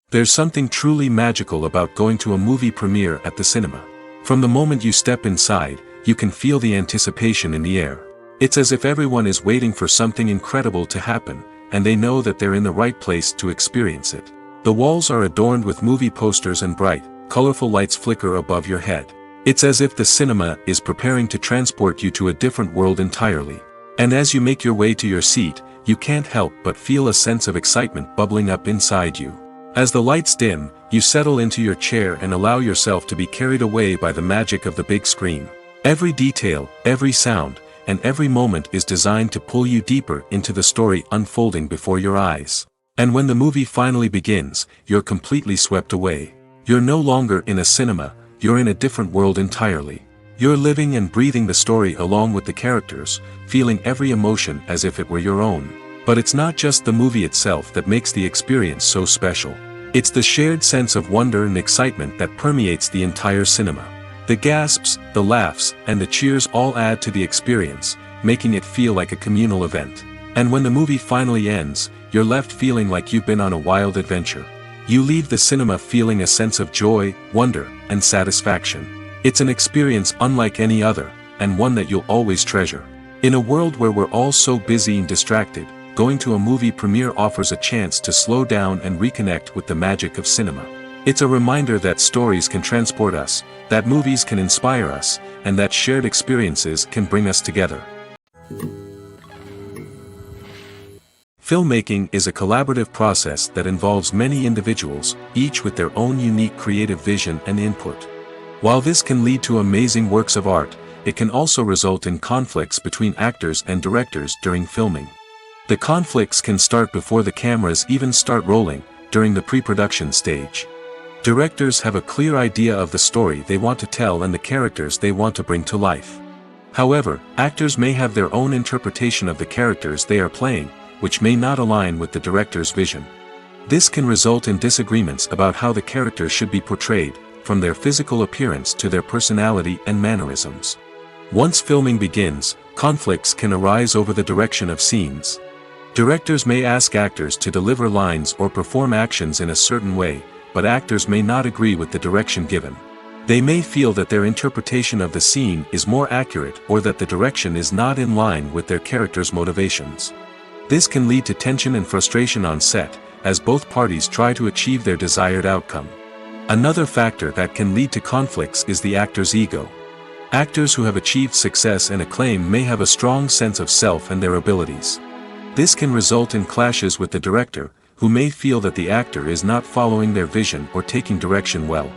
There's something truly magical about going to a movie premiere at the cinema. From the moment you step inside, you can feel the anticipation in the air. It's as if everyone is waiting for something incredible to happen, and they know that they're in the right place to experience it. The walls are adorned with movie posters and bright, colorful lights flicker above your head. It's as if the cinema is preparing to transport you to a different world entirely. And as you make your way to your seat, you can't help but feel a sense of excitement bubbling up inside you. As the lights dim, you settle into your chair and allow yourself to be carried away by the magic of the big screen. Every detail, every sound, and every moment is designed to pull you deeper into the story unfolding before your eyes. And when the movie finally begins, you're completely swept away. You're no longer in a cinema, you're in a different world entirely. You're living and breathing the story along with the characters, feeling every emotion as if it were your own. But it's not just the movie itself that makes the experience so special. It's the shared sense of wonder and excitement that permeates the entire cinema. The gasps, the laughs, and the cheers all add to the experience, making it feel like a communal event. And when the movie finally ends, you're left feeling like you've been on a wild adventure. You leave the cinema feeling a sense of joy, wonder, and satisfaction. It's an experience unlike any other, and one that you'll always treasure. In a world where we're all so busy and distracted, going to a movie premiere offers a chance to slow down and reconnect with the magic of cinema. It's a reminder that stories can transport us, that movies can inspire us, and that shared experiences can bring us together. Filmmaking is a collaborative process that involves many individuals, each with their own unique creative vision and input. While this can lead to amazing works of art, it can also result in conflicts between actors and directors during filming. The conflicts can start before the cameras even start rolling, during the pre-production stage. Directors have a clear idea of the story they want to tell and the characters they want to bring to life. However, actors may have their own interpretation of the characters they are playing, which may not align with the director's vision. This can result in disagreements about how the characters should be portrayed, from their physical appearance to their personality and mannerisms. Once filming begins, conflicts can arise over the direction of scenes. Directors may ask actors to deliver lines or perform actions in a certain way, but actors may not agree with the direction given. They may feel that their interpretation of the scene is more accurate or that the direction is not in line with their character's motivations. This can lead to tension and frustration on set, as both parties try to achieve their desired outcome. Another factor that can lead to conflicts is the actor's ego. Actors who have achieved success and acclaim may have a strong sense of self and their abilities. This can result in clashes with the director, who may feel that the actor is not following their vision or taking direction well.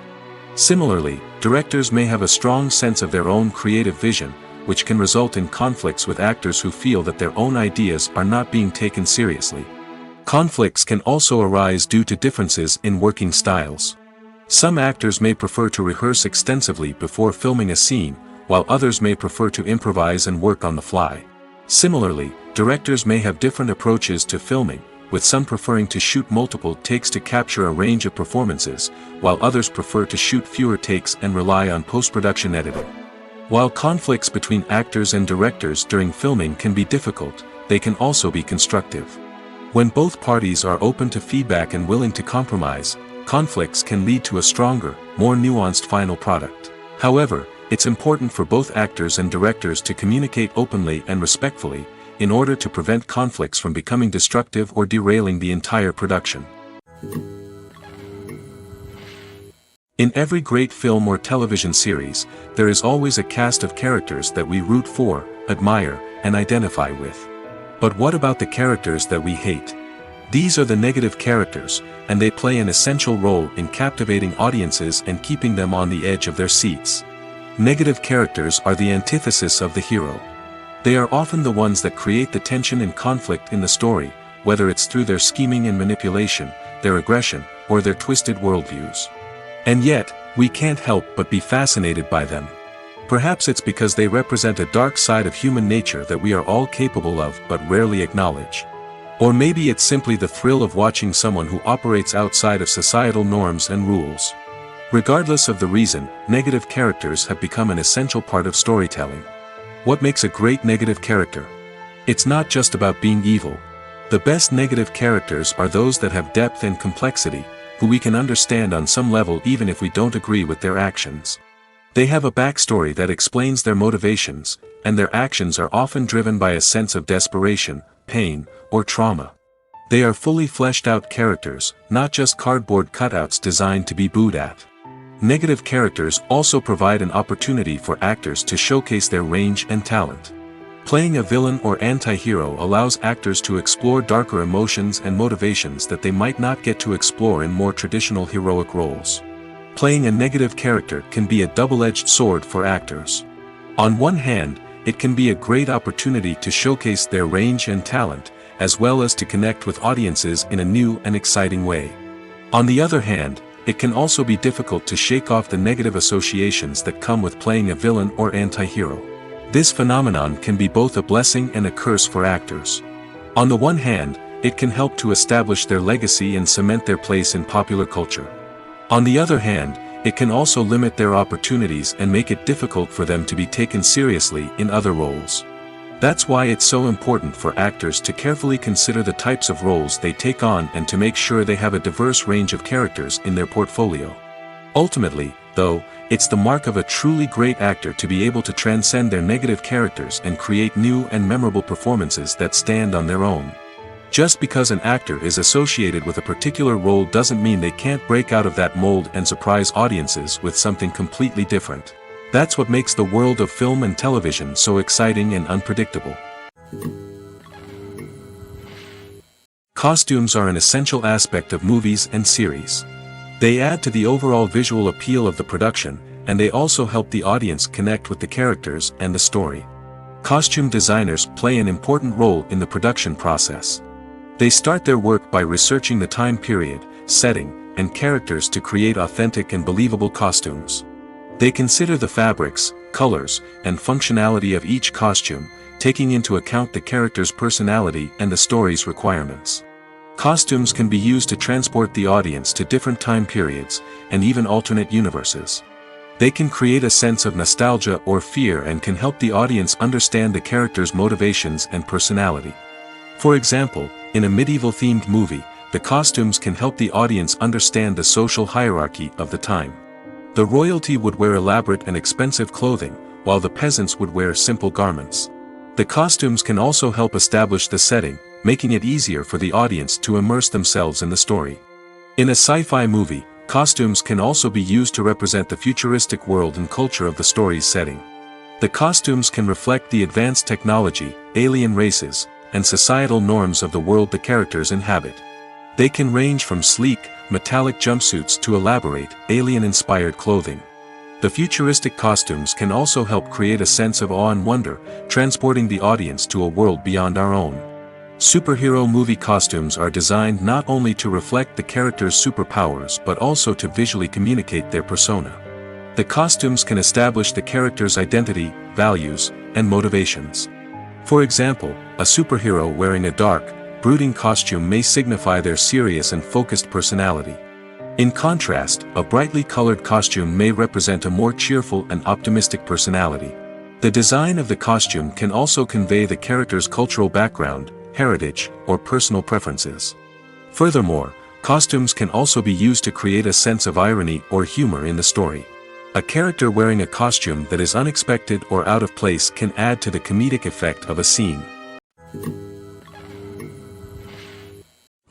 Similarly, directors may have a strong sense of their own creative vision, which can result in conflicts with actors who feel that their own ideas are not being taken seriously. Conflicts can also arise due to differences in working styles. Some actors may prefer to rehearse extensively before filming a scene, while others may prefer to improvise and work on the fly. Similarly, directors may have different approaches to filming, with some preferring to shoot multiple takes to capture a range of performances, while others prefer to shoot fewer takes and rely on post-production editing. While conflicts between actors and directors during filming can be difficult, they can also be constructive. When both parties are open to feedback and willing to compromise, conflicts can lead to a stronger, more nuanced final product. However, it's important for both actors and directors to communicate openly and respectfully, in order to prevent conflicts from becoming destructive or derailing the entire production. In every great film or television series, there is always a cast of characters that we root for, admire, and identify with. But what about the characters that we hate? These are the negative characters, and they play an essential role in captivating audiences and keeping them on the edge of their seats. Negative characters are the antithesis of the hero. They are often the ones that create the tension and conflict in the story, whether it's through their scheming and manipulation, their aggression, or their twisted worldviews. And yet, we can't help but be fascinated by them. Perhaps it's because they represent a dark side of human nature that we are all capable of but rarely acknowledge. Or maybe it's simply the thrill of watching someone who operates outside of societal norms and rules. Regardless of the reason, negative characters have become an essential part of storytelling. What makes a great negative character? It's not just about being evil. The best negative characters are those that have depth and complexity, who we can understand on some level even if we don't agree with their actions. They have a backstory that explains their motivations, and their actions are often driven by a sense of desperation, pain, or trauma. They are fully fleshed out characters, not just cardboard cutouts designed to be booed at. Negative characters also provide an opportunity for actors to showcase their range and talent. Playing a villain or anti-hero allows actors to explore darker emotions and motivations that they might not get to explore in more traditional heroic roles. Playing a negative character can be a double-edged sword for actors. On one hand, it can be a great opportunity to showcase their range and talent, as well as to connect with audiences in a new and exciting way. On the other hand, it can also be difficult to shake off the negative associations that come with playing a villain or anti-hero. This phenomenon can be both a blessing and a curse for actors. On the one hand, it can help to establish their legacy and cement their place in popular culture. On the other hand, it can also limit their opportunities and make it difficult for them to be taken seriously in other roles. That's why it's so important for actors to carefully consider the types of roles they take on and to make sure they have a diverse range of characters in their portfolio. Ultimately, though, it's the mark of a truly great actor to be able to transcend their negative characters and create new and memorable performances that stand on their own. Just because an actor is associated with a particular role doesn't mean they can't break out of that mold and surprise audiences with something completely different. That's what makes the world of film and television so exciting and unpredictable. Costumes are an essential aspect of movies and series. They add to the overall visual appeal of the production, and they also help the audience connect with the characters and the story. Costume designers play an important role in the production process. They start their work by researching the time period, setting, and characters to create authentic and believable costumes. They consider the fabrics, colors, and functionality of each costume, taking into account the character's personality and the story's requirements. Costumes can be used to transport the audience to different time periods, and even alternate universes. They can create a sense of nostalgia or fear and can help the audience understand the character's motivations and personality. For example, in a medieval-themed movie, the costumes can help the audience understand the social hierarchy of the time. The royalty would wear elaborate and expensive clothing, while the peasants would wear simple garments. The costumes can also help establish the setting, making it easier for the audience to immerse themselves in the story. In a sci-fi movie, costumes can also be used to represent the futuristic world and culture of the story's setting. The costumes can reflect the advanced technology, alien races, and societal norms of the world the characters inhabit. They can range from sleek, metallic jumpsuits to elaborate, alien-inspired clothing. The futuristic costumes can also help create a sense of awe and wonder, transporting the audience to a world beyond our own. Superhero movie costumes are designed not only to reflect the character's superpowers but also to visually communicate their persona. The costumes can establish the character's identity, values, and motivations. For example, a superhero wearing a dark, brooding costume may signify their serious and focused personality. In contrast, a brightly colored costume may represent a more cheerful and optimistic personality. The design of the costume can also convey the character's cultural background, heritage, or personal preferences. Furthermore, costumes can also be used to create a sense of irony or humor in the story. A character wearing a costume that is unexpected or out of place can add to the comedic effect of a scene.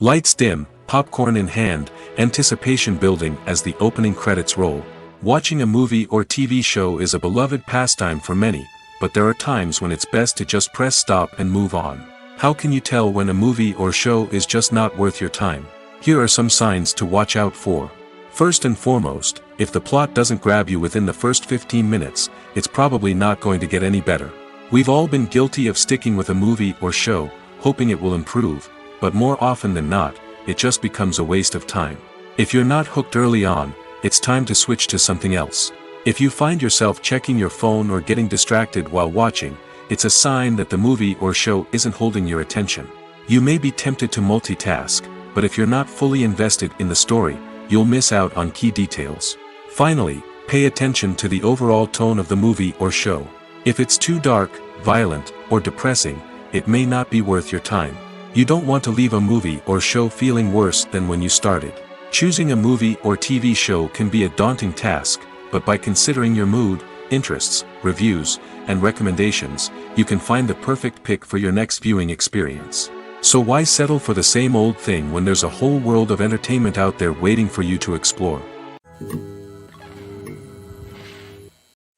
Lights dim, popcorn in hand, anticipation building as the opening credits roll. Watching a movie or TV show is a beloved pastime for many, but there are times when it's best to just press stop and move on. How can you tell when a movie or show is just not worth your time? Here are some signs to watch out for. First and foremost, if the plot doesn't grab you within the first 15 minutes, it's probably not going to get any better. We've all been guilty of sticking with a movie or show, hoping it will improve, but more often than not, it just becomes a waste of time. If you're not hooked early on, it's time to switch to something else. If you find yourself checking your phone or getting distracted while watching, it's a sign that the movie or show isn't holding your attention. You may be tempted to multitask, but if you're not fully invested in the story, you'll miss out on key details. Finally, pay attention to the overall tone of the movie or show. If it's too dark, violent, or depressing, it may not be worth your time. You don't want to leave a movie or show feeling worse than when you started. Choosing a movie or TV show can be a daunting task, but by considering your mood, interests, reviews, and recommendations, you can find the perfect pick for your next viewing experience. So why settle for the same old thing when there's a whole world of entertainment out there waiting for you to explore?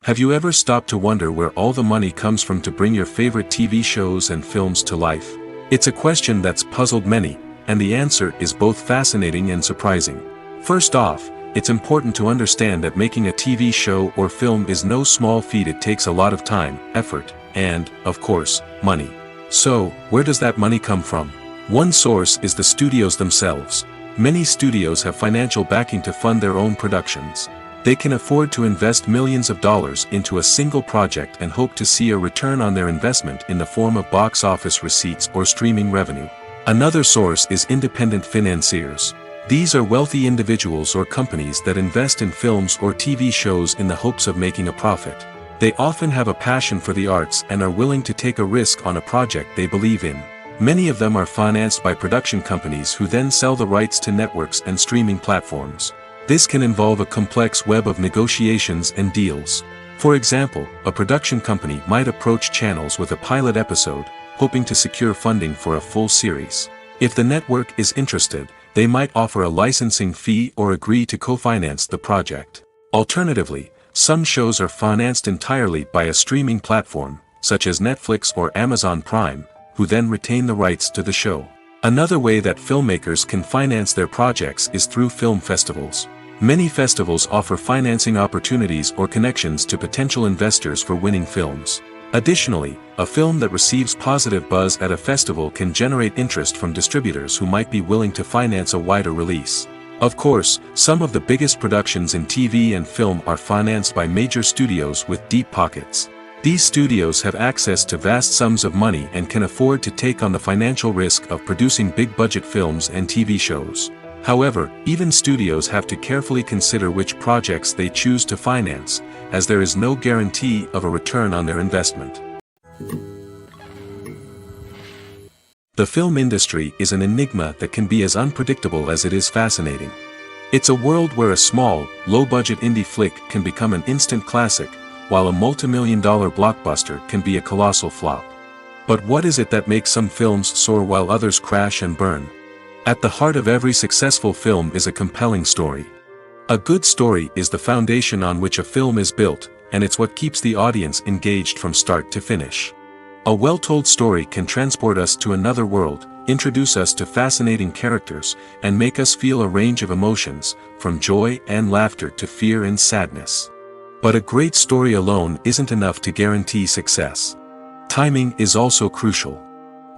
Have you ever stopped to wonder where all the money comes from to bring your favorite TV shows and films to life? It's a question that's puzzled many, and the answer is both fascinating and surprising. First off, it's important to understand that making a TV show or film is no small feat. It takes a lot of time, effort, and, of course, money. So, where does that money come from? One source is the studios themselves. Many studios have financial backing to fund their own productions. They can afford to invest millions of dollars into a single project and hope to see a return on their investment in the form of box office receipts or streaming revenue. Another source is independent financiers. These are wealthy individuals or companies that invest in films or TV shows in the hopes of making a profit. They often have a passion for the arts and are willing to take a risk on a project they believe in. Many of them are financed by production companies who then sell the rights to networks and streaming platforms. This can involve a complex web of negotiations and deals. For example, a production company might approach channels with a pilot episode, hoping to secure funding for a full series. If the network is interested, they might offer a licensing fee or agree to co-finance the project. Alternatively, some shows are financed entirely by a streaming platform, such as Netflix or Amazon Prime, who then retain the rights to the show. Another way that filmmakers can finance their projects is through film festivals. Many festivals offer financing opportunities or connections to potential investors for winning films. Additionally, a film that receives positive buzz at a festival can generate interest from distributors who might be willing to finance a wider release. Of course, some of the biggest productions in TV and film are financed by major studios with deep pockets. These studios have access to vast sums of money and can afford to take on the financial risk of producing big-budget films and TV shows. However, even studios have to carefully consider which projects they choose to finance, as there is no guarantee of a return on their investment. The film industry is an enigma that can be as unpredictable as it is fascinating. It's a world where a small, low-budget indie flick can become an instant classic, while a multi-million-dollar blockbuster can be a colossal flop. But what is it that makes some films soar while others crash and burn? At the heart of every successful film is a compelling story. A good story is the foundation on which a film is built, and it's what keeps the audience engaged from start to finish. A well-told story can transport us to another world, introduce us to fascinating characters, and make us feel a range of emotions, from joy and laughter to fear and sadness. But a great story alone isn't enough to guarantee success. Timing is also crucial.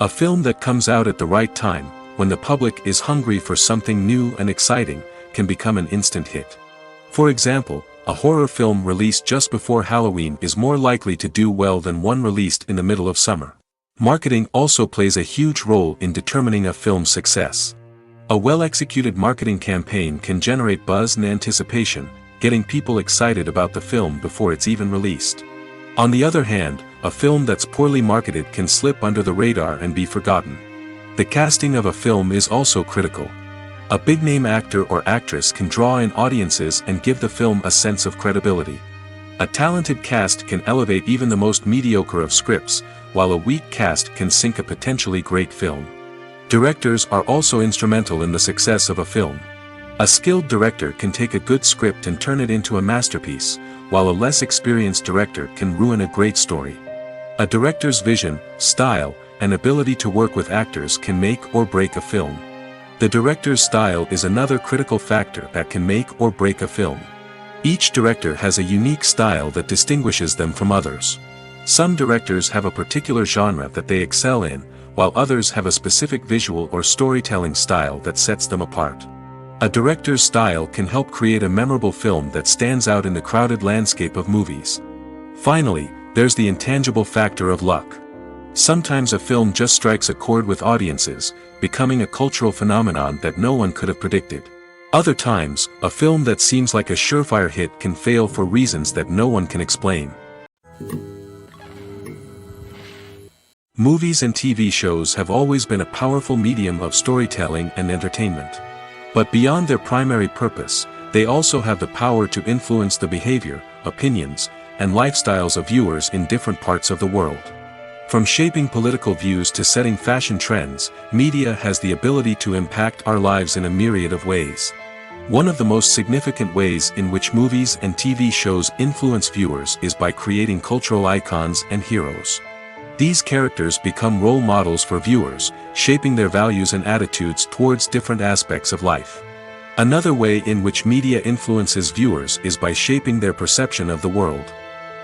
A film that comes out at the right time, when the public is hungry for something new and exciting, can become an instant hit. For example, a horror film released just before Halloween is more likely to do well than one released in the middle of summer. Marketing also plays a huge role in determining a film's success. A well-executed marketing campaign can generate buzz and anticipation, getting people excited about the film before it's even released. On the other hand, a film that's poorly marketed can slip under the radar and be forgotten. The casting of a film is also critical. A big-name actor or actress can draw in audiences and give the film a sense of credibility. A talented cast can elevate even the most mediocre of scripts, while a weak cast can sink a potentially great film. Directors are also instrumental in the success of a film. A skilled director can take a good script and turn it into a masterpiece, while a less experienced director can ruin a great story. A director's vision, style, and ability to work with actors can make or break a film. The director's style is another critical factor that can make or break a film. Each director has a unique style that distinguishes them from others. Some directors have a particular genre that they excel in, while others have a specific visual or storytelling style that sets them apart. A director's style can help create a memorable film that stands out in the crowded landscape of movies. Finally, there's the intangible factor of luck. Sometimes a film just strikes a chord with audiences, becoming a cultural phenomenon that no one could have predicted. Other times, a film that seems like a surefire hit can fail for reasons that no one can explain. Movies and TV shows have always been a powerful medium of storytelling and entertainment. But beyond their primary purpose, they also have the power to influence the behavior, opinions, and lifestyles of viewers in different parts of the world. From shaping political views to setting fashion trends, media has the ability to impact our lives in a myriad of ways. One of the most significant ways in which movies and TV shows influence viewers is by creating cultural icons and heroes. These characters become role models for viewers, shaping their values and attitudes towards different aspects of life. Another way in which media influences viewers is by shaping their perception of the world.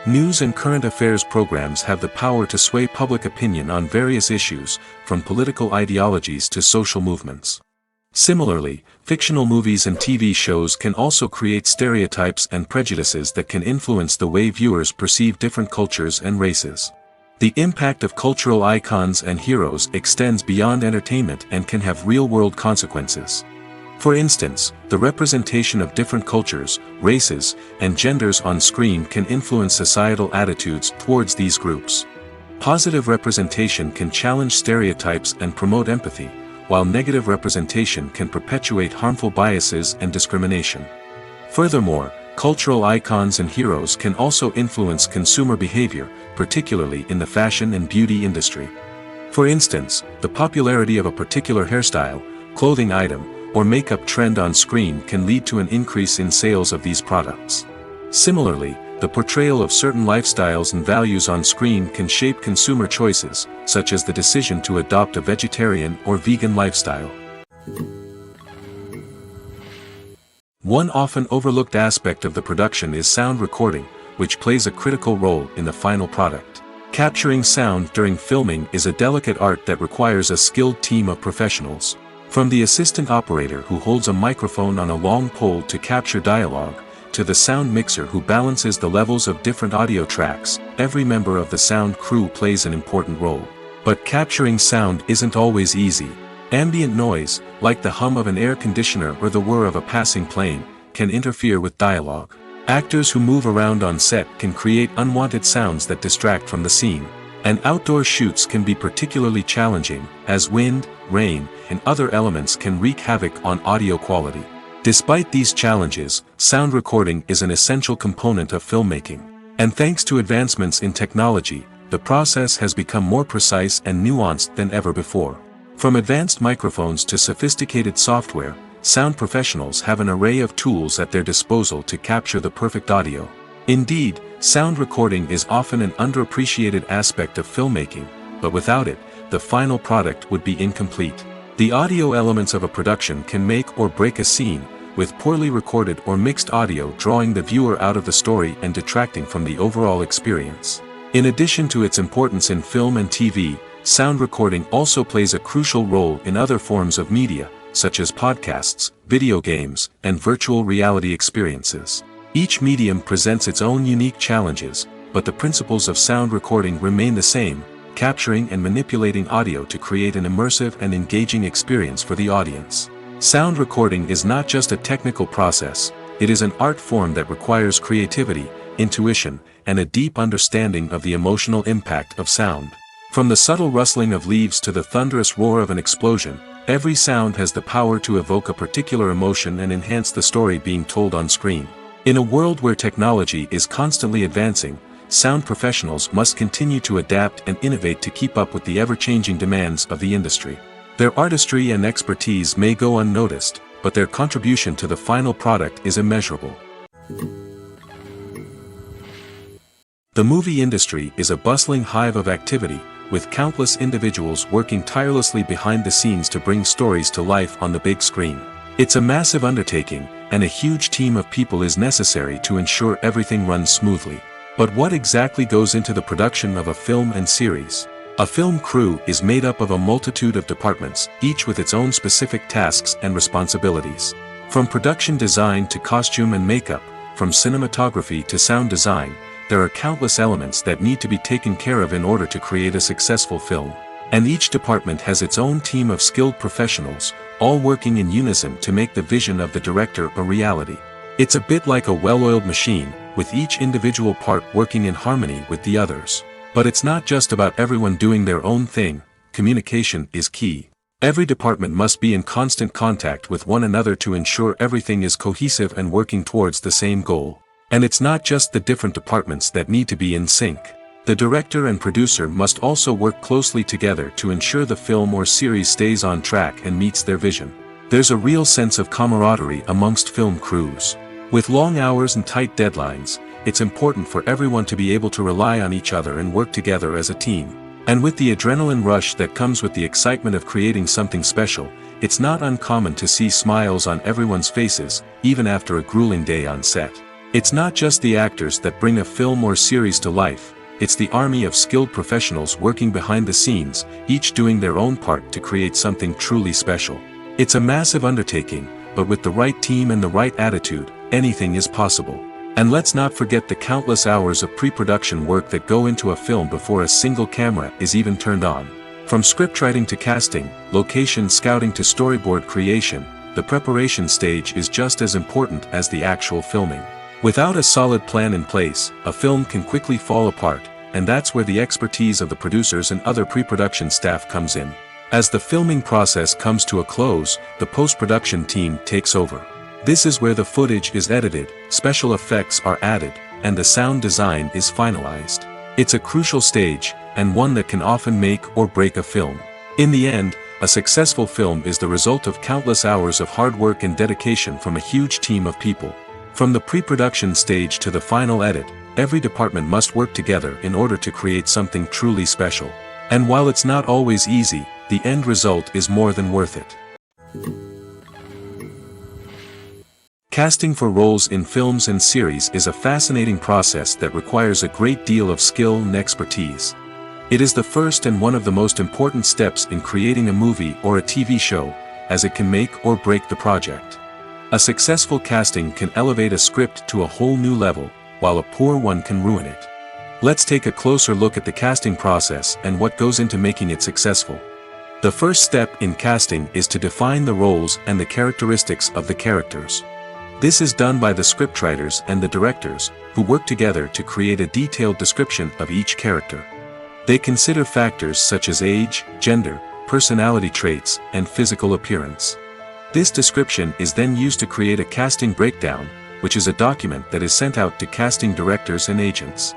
News and current affairs programs have the power to sway public opinion on various issues, from political ideologies to social movements. Similarly, fictional movies and TV shows can also create stereotypes and prejudices that can influence the way viewers perceive different cultures and races. The impact of cultural icons and heroes extends beyond entertainment and can have real-world consequences. For instance, the representation of different cultures, races, and genders on screen can influence societal attitudes towards these groups. Positive representation can challenge stereotypes and promote empathy, while negative representation can perpetuate harmful biases and discrimination. Furthermore, cultural icons and heroes can also influence consumer behavior, particularly in the fashion and beauty industry. For instance, the popularity of a particular hairstyle, clothing item, or makeup trend on screen can lead to an increase in sales of these products. Similarly, the portrayal of certain lifestyles and values on screen can shape consumer choices, such as the decision to adopt a vegetarian or vegan lifestyle. One often overlooked aspect of the production is sound recording, which plays a critical role in the final product. Capturing sound during filming is a delicate art that requires a skilled team of professionals. From the assistant operator who holds a microphone on a long pole to capture dialogue, to the sound mixer who balances the levels of different audio tracks, every member of the sound crew plays an important role. But capturing sound isn't always easy. Ambient noise, like the hum of an air conditioner or the whir of a passing plane, can interfere with dialogue. Actors who move around on set can create unwanted sounds that distract from the scene. And outdoor shoots can be particularly challenging, as wind, rain, and other elements can wreak havoc on audio quality. Despite these challenges, sound recording is an essential component of filmmaking. And thanks to advancements in technology, the process has become more precise and nuanced than ever before. From advanced microphones to sophisticated software, sound professionals have an array of tools at their disposal to capture the perfect audio. Indeed, sound recording is often an underappreciated aspect of filmmaking, but without it, the final product would be incomplete. The audio elements of a production can make or break a scene, with poorly recorded or mixed audio drawing the viewer out of the story and detracting from the overall experience. In addition to its importance in film and TV, sound recording also plays a crucial role in other forms of media, such as podcasts, video games, and virtual reality experiences. Each medium presents its own unique challenges, but the principles of sound recording remain the same: capturing and manipulating audio to create an immersive and engaging experience for the audience. Sound recording is not just a technical process, it is an art form that requires creativity, intuition, and a deep understanding of the emotional impact of sound. From the subtle rustling of leaves to the thunderous roar of an explosion, every sound has the power to evoke a particular emotion and enhance the story being told on screen. In a world where technology is constantly advancing, sound professionals must continue to adapt and innovate to keep up with the ever-changing demands of the industry. Their artistry and expertise may go unnoticed, but their contribution to the final product is immeasurable. The movie industry is a bustling hive of activity, with countless individuals working tirelessly behind the scenes to bring stories to life on the big screen. It's a massive undertaking, and a huge team of people is necessary to ensure everything runs smoothly. But what exactly goes into the production of a film and series? A film crew is made up of a multitude of departments, each with its own specific tasks and responsibilities. From production design to costume and makeup, from cinematography to sound design, there are countless elements that need to be taken care of in order to create a successful film. And each department has its own team of skilled professionals, all working in unison to make the vision of the director a reality. It's a bit like a well-oiled machine, with each individual part working in harmony with the others. But it's not just about everyone doing their own thing, communication is key. Every department must be in constant contact with one another to ensure everything is cohesive and working towards the same goal. And it's not just the different departments that need to be in sync. The director and producer must also work closely together to ensure the film or series stays on track and meets their vision. There's a real sense of camaraderie amongst film crews. With long hours and tight deadlines, it's important for everyone to be able to rely on each other and work together as a team. And with the adrenaline rush that comes with the excitement of creating something special, it's not uncommon to see smiles on everyone's faces, even after a grueling day on set. It's not just the actors that bring a film or series to life, it's the army of skilled professionals working behind the scenes, each doing their own part to create something truly special. It's a massive undertaking, but with the right team and the right attitude, anything is possible. And let's not forget the countless hours of pre-production work that go into a film before a single camera is even turned on. From scriptwriting to casting, location scouting to storyboard creation, the preparation stage is just as important as the actual filming. Without a solid plan in place, a film can quickly fall apart, and that's where the expertise of the producers and other pre-production staff comes in. As the filming process comes to a close, the post-production team takes over. This is where the footage is edited, special effects are added, and the sound design is finalized. It's a crucial stage, and one that can often make or break a film. In the end, a successful film is the result of countless hours of hard work and dedication from a huge team of people. From the pre-production stage to the final edit, every department must work together in order to create something truly special. And while it's not always easy, the end result is more than worth it. Casting for roles in films and series is a fascinating process that requires a great deal of skill and expertise. It is the first and one of the most important steps in creating a movie or a TV show, as it can make or break the project. A successful casting can elevate a script to a whole new level, while a poor one can ruin it. Let's take a closer look at the casting process and what goes into making it successful. The first step in casting is to define the roles and the characteristics of the characters. This is done by the scriptwriters and the directors, who work together to create a detailed description of each character. They consider factors such as age, gender, personality traits, and physical appearance. This description is then used to create a casting breakdown, which is a document that is sent out to casting directors and agents.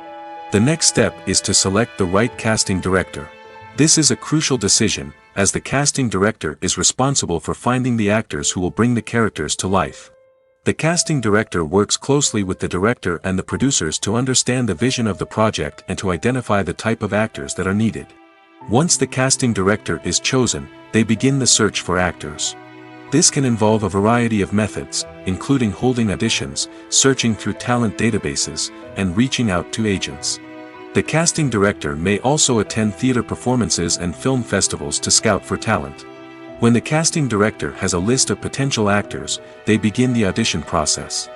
The next step is to select the right casting director. This is a crucial decision, as the casting director is responsible for finding the actors who will bring the characters to life. The casting director works closely with the director and the producers to understand the vision of the project and to identify the type of actors that are needed. Once the casting director is chosen, they begin the search for actors. This can involve a variety of methods, including holding auditions, searching through talent databases, and reaching out to agents. The casting director may also attend theater performances and film festivals to scout for talent. When the casting director has a list of potential actors, they begin the audition process.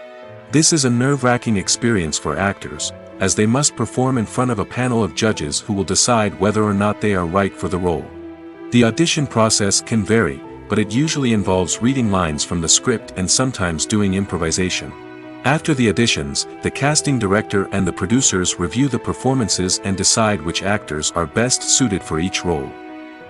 This is a nerve-wracking experience for actors, as they must perform in front of a panel of judges who will decide whether or not they are right for the role. The audition process can vary, but it usually involves reading lines from the script and sometimes doing improvisation. After the auditions, the casting director and the producers review the performances and decide which actors are best suited for each role.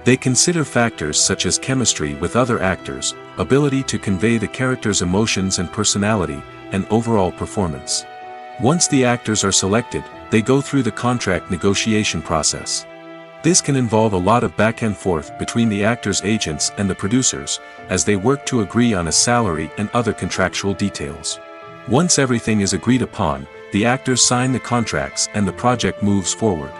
They consider factors such as chemistry with other actors, ability to convey the character's emotions and personality, and overall performance. Once the actors are selected, they go through the contract negotiation process. This can involve a lot of back and forth between the actors' agents and the producers, as they work to agree on a salary and other contractual details. Once everything is agreed upon, the actors sign the contracts and the project moves forward.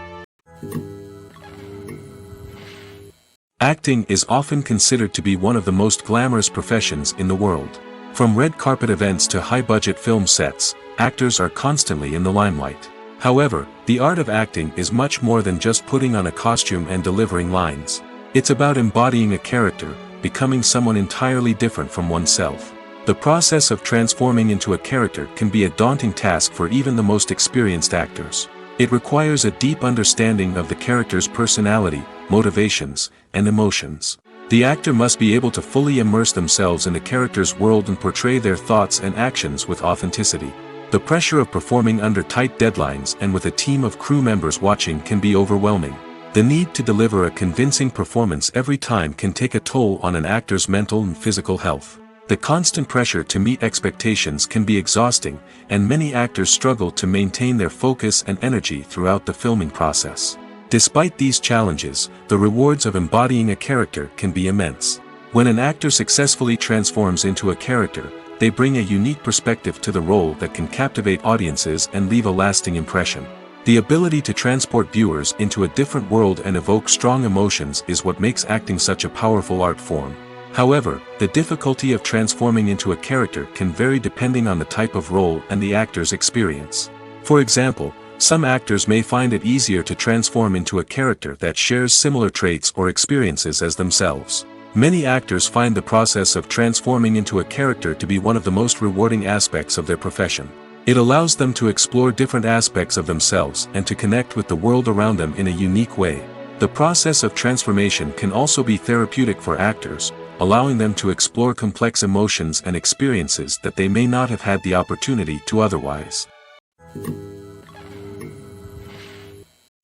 Acting is often considered to be one of the most glamorous professions in the world. From red carpet events to high-budget film sets, actors are constantly in the limelight. However, the art of acting is much more than just putting on a costume and delivering lines. It's about embodying a character, becoming someone entirely different from oneself. The process of transforming into a character can be a daunting task for even the most experienced actors. It requires a deep understanding of the character's personality, motivations, and emotions. The actor must be able to fully immerse themselves in the character's world and portray their thoughts and actions with authenticity. The pressure of performing under tight deadlines and with a team of crew members watching can be overwhelming. The need to deliver a convincing performance every time can take a toll on an actor's mental and physical health. The constant pressure to meet expectations can be exhausting, and many actors struggle to maintain their focus and energy throughout the filming process. Despite these challenges, the rewards of embodying a character can be immense. When an actor successfully transforms into a character, they bring a unique perspective to the role that can captivate audiences and leave a lasting impression. The ability to transport viewers into a different world and evoke strong emotions is what makes acting such a powerful art form. However, the difficulty of transforming into a character can vary depending on the type of role and the actor's experience. For example, some actors may find it easier to transform into a character that shares similar traits or experiences as themselves. Many actors find the process of transforming into a character to be one of the most rewarding aspects of their profession. It allows them to explore different aspects of themselves and to connect with the world around them in a unique way. The process of transformation can also be therapeutic for actors, allowing them to explore complex emotions and experiences that they may not have had the opportunity to otherwise.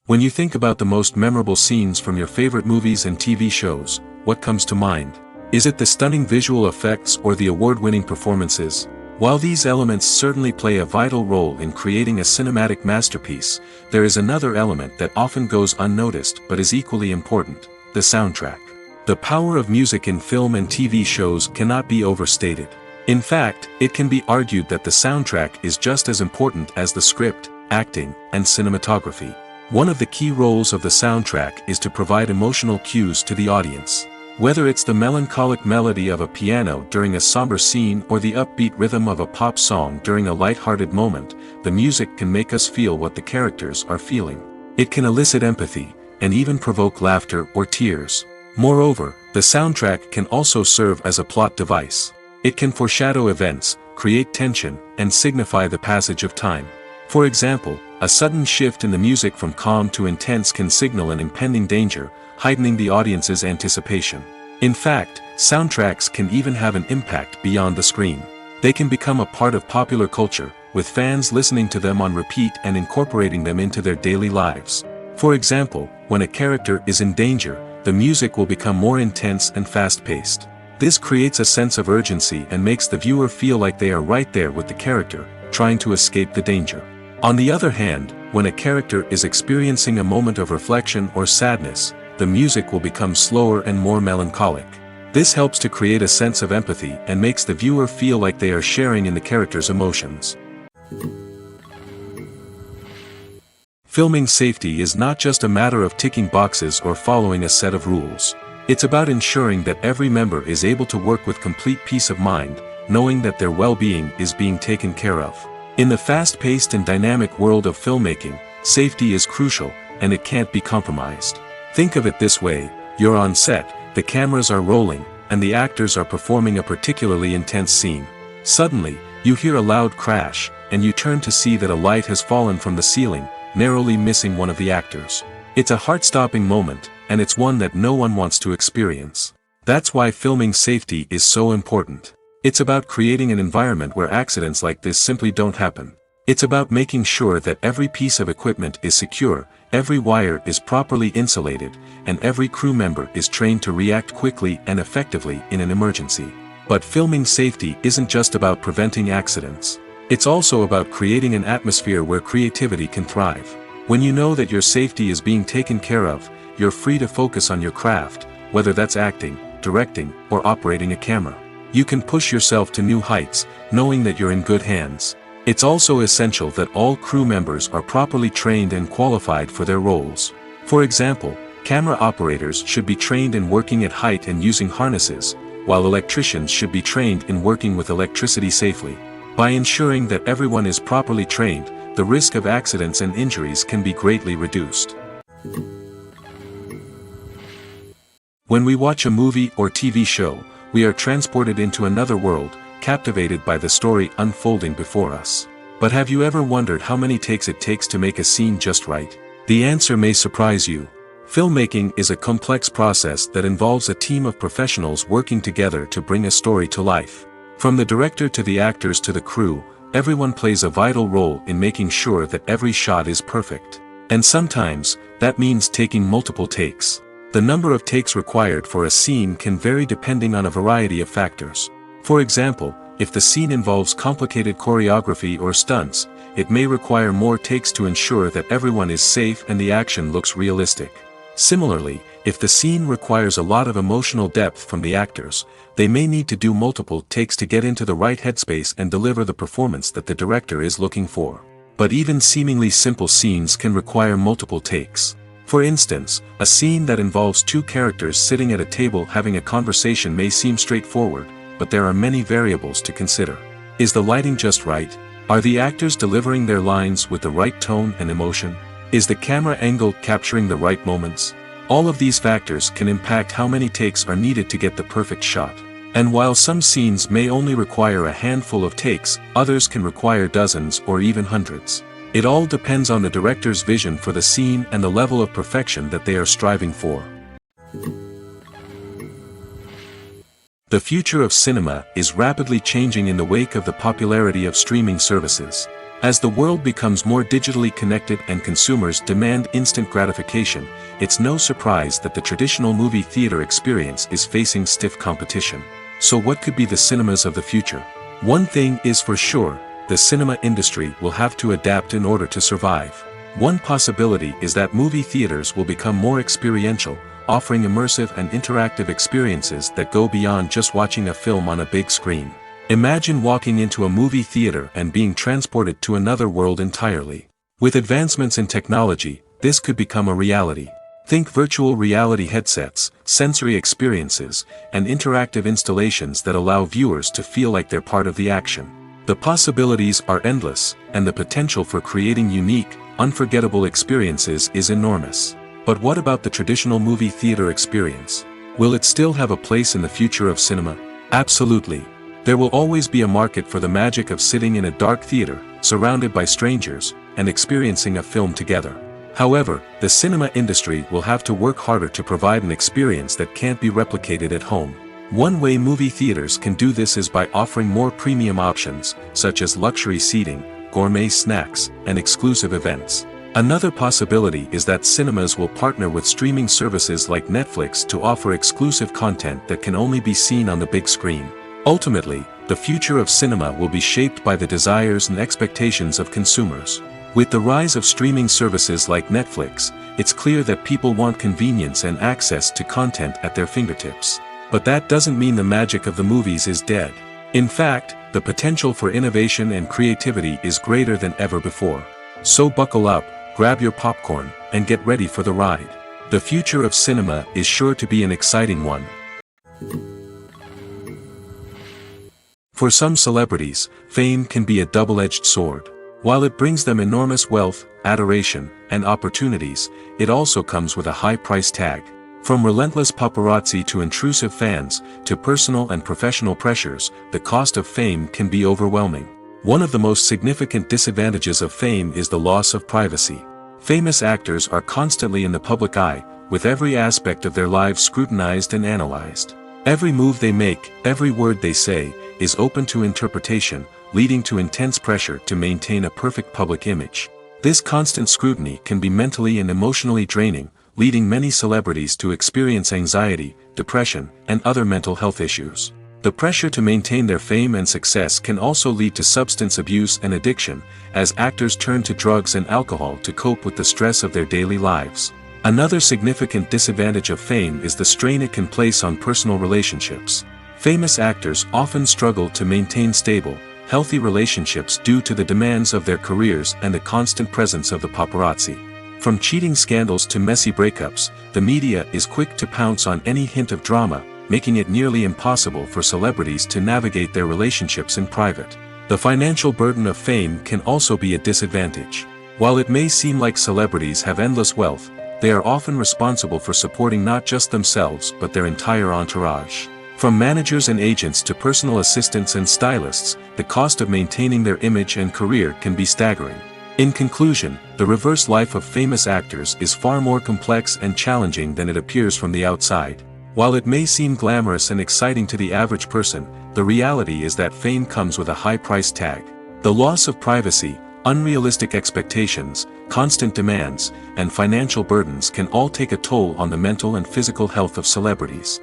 When you think about the most memorable scenes from your favorite movies and TV shows, what comes to mind? Is it the stunning visual effects or the award-winning performances? While these elements certainly play a vital role in creating a cinematic masterpiece, there is another element that often goes unnoticed but is equally important: the soundtrack. The power of music in film and TV shows cannot be overstated. In fact, it can be argued that the soundtrack is just as important as the script, acting, and cinematography. One of the key roles of the soundtrack is to provide emotional cues to the audience. Whether it's the melancholic melody of a piano during a somber scene or the upbeat rhythm of a pop song during a light-hearted moment, the music can make us feel what the characters are feeling. It can elicit empathy, and even provoke laughter or tears. Moreover, the soundtrack can also serve as a plot device. It can foreshadow events, create tension, and signify the passage of time. For example, a sudden shift in the music from calm to intense can signal an impending danger, heightening the audience's anticipation. In fact, soundtracks can even have an impact beyond the screen. They can become a part of popular culture, with fans listening to them on repeat and incorporating them into their daily lives. For example, when a character is in danger, the music will become more intense and fast-paced. This creates a sense of urgency and makes the viewer feel like they are right there with the character, trying to escape the danger. On the other hand, when a character is experiencing a moment of reflection or sadness, the music will become slower and more melancholic. This helps to create a sense of empathy and makes the viewer feel like they are sharing in the character's emotions. Filming safety is not just a matter of ticking boxes or following a set of rules. It's about ensuring that every member is able to work with complete peace of mind, knowing that their well-being is being taken care of. In the fast-paced and dynamic world of filmmaking, safety is crucial, and it can't be compromised. Think of it this way: you're on set, the cameras are rolling, and the actors are performing a particularly intense scene. Suddenly, you hear a loud crash, and you turn to see that a light has fallen from the ceiling, narrowly missing one of the actors. It's a heart-stopping moment, and it's one that no one wants to experience. That's why filming safety is so important. It's about creating an environment where accidents like this simply don't happen. It's about making sure that every piece of equipment is secure, every wire is properly insulated, and every crew member is trained to react quickly and effectively in an emergency. But filming safety isn't just about preventing accidents. It's also about creating an atmosphere where creativity can thrive. When you know that your safety is being taken care of, you're free to focus on your craft, whether that's acting, directing, or operating a camera. You can push yourself to new heights, knowing that you're in good hands. It's also essential that all crew members are properly trained and qualified for their roles. For example, camera operators should be trained in working at height and using harnesses, while electricians should be trained in working with electricity safely. By ensuring that everyone is properly trained, the risk of accidents and injuries can be greatly reduced. When we watch a movie or TV show, we are transported into another world, captivated by the story unfolding before us. But have you ever wondered how many takes it takes to make a scene just right? The answer may surprise you. Filmmaking is a complex process that involves a team of professionals working together to bring a story to life. From the director to the actors to the crew, everyone plays a vital role in making sure that every shot is perfect. And sometimes, that means taking multiple takes. The number of takes required for a scene can vary depending on a variety of factors. For example, if the scene involves complicated choreography or stunts, it may require more takes to ensure that everyone is safe and the action looks realistic. Similarly, if the scene requires a lot of emotional depth from the actors, they may need to do multiple takes to get into the right headspace and deliver the performance that the director is looking for. But even seemingly simple scenes can require multiple takes. For instance, a scene that involves two characters sitting at a table having a conversation may seem straightforward, but there are many variables to consider. Is the lighting just right? Are the actors delivering their lines with the right tone and emotion? Is the camera angle capturing the right moments? All of these factors can impact how many takes are needed to get the perfect shot. And while some scenes may only require a handful of takes, others can require dozens or even hundreds. It all depends on the director's vision for the scene and the level of perfection that they are striving for. The future of cinema is rapidly changing in the wake of the popularity of streaming services. As the world becomes more digitally connected and consumers demand instant gratification, it's no surprise that the traditional movie theater experience is facing stiff competition. So what could be the cinemas of the future? One thing is for sure, the cinema industry will have to adapt in order to survive. One possibility is that movie theaters will become more experiential, offering immersive and interactive experiences that go beyond just watching a film on a big screen. Imagine walking into a movie theater and being transported to another world entirely. With advancements in technology, this could become a reality. Think virtual reality headsets, sensory experiences, and interactive installations that allow viewers to feel like they're part of the action. The possibilities are endless, and the potential for creating unique, unforgettable experiences is enormous. But what about the traditional movie theater experience? Will it still have a place in the future of cinema? Absolutely. There will always be a market for the magic of sitting in a dark theater, surrounded by strangers, and experiencing a film together. However, the cinema industry will have to work harder to provide an experience that can't be replicated at home. One way movie theaters can do this is by offering more premium options, such as luxury seating, gourmet snacks, and exclusive events. Another possibility is that cinemas will partner with streaming services like Netflix to offer exclusive content that can only be seen on the big screen. Ultimately, the future of cinema will be shaped by the desires and expectations of consumers. With the rise of streaming services like Netflix, it's clear that people want convenience and access to content at their fingertips. But that doesn't mean the magic of the movies is dead. In fact, the potential for innovation and creativity is greater than ever before. So buckle up, grab your popcorn, and get ready for the ride. The future of cinema is sure to be an exciting one. For some celebrities, fame can be a double-edged sword. While it brings them enormous wealth, adoration, and opportunities, it also comes with a high price tag. From relentless paparazzi to intrusive fans, to personal and professional pressures, the cost of fame can be overwhelming. One of the most significant disadvantages of fame is the loss of privacy. Famous actors are constantly in the public eye, with every aspect of their lives scrutinized and analyzed. Every move they make, every word they say, is open to interpretation, leading to intense pressure to maintain a perfect public image. This constant scrutiny can be mentally and emotionally draining, leading many celebrities to experience anxiety, depression, and other mental health issues. The pressure to maintain their fame and success can also lead to substance abuse and addiction, as actors turn to drugs and alcohol to cope with the stress of their daily lives. Another significant disadvantage of fame is the strain it can place on personal relationships. Famous actors often struggle to maintain stable, healthy relationships due to the demands of their careers and the constant presence of the paparazzi. From cheating scandals to messy breakups, the media is quick to pounce on any hint of drama, making it nearly impossible for celebrities to navigate their relationships in private. The financial burden of fame can also be a disadvantage. While it may seem like celebrities have endless wealth, they are often responsible for supporting not just themselves but their entire entourage. From managers and agents to personal assistants and stylists, the cost of maintaining their image and career can be staggering. In conclusion, the reverse life of famous actors is far more complex and challenging than it appears from the outside. While it may seem glamorous and exciting to the average person, the reality is that fame comes with a high price tag. The loss of privacy, unrealistic expectations, constant demands, and financial burdens can all take a toll on the mental and physical health of celebrities.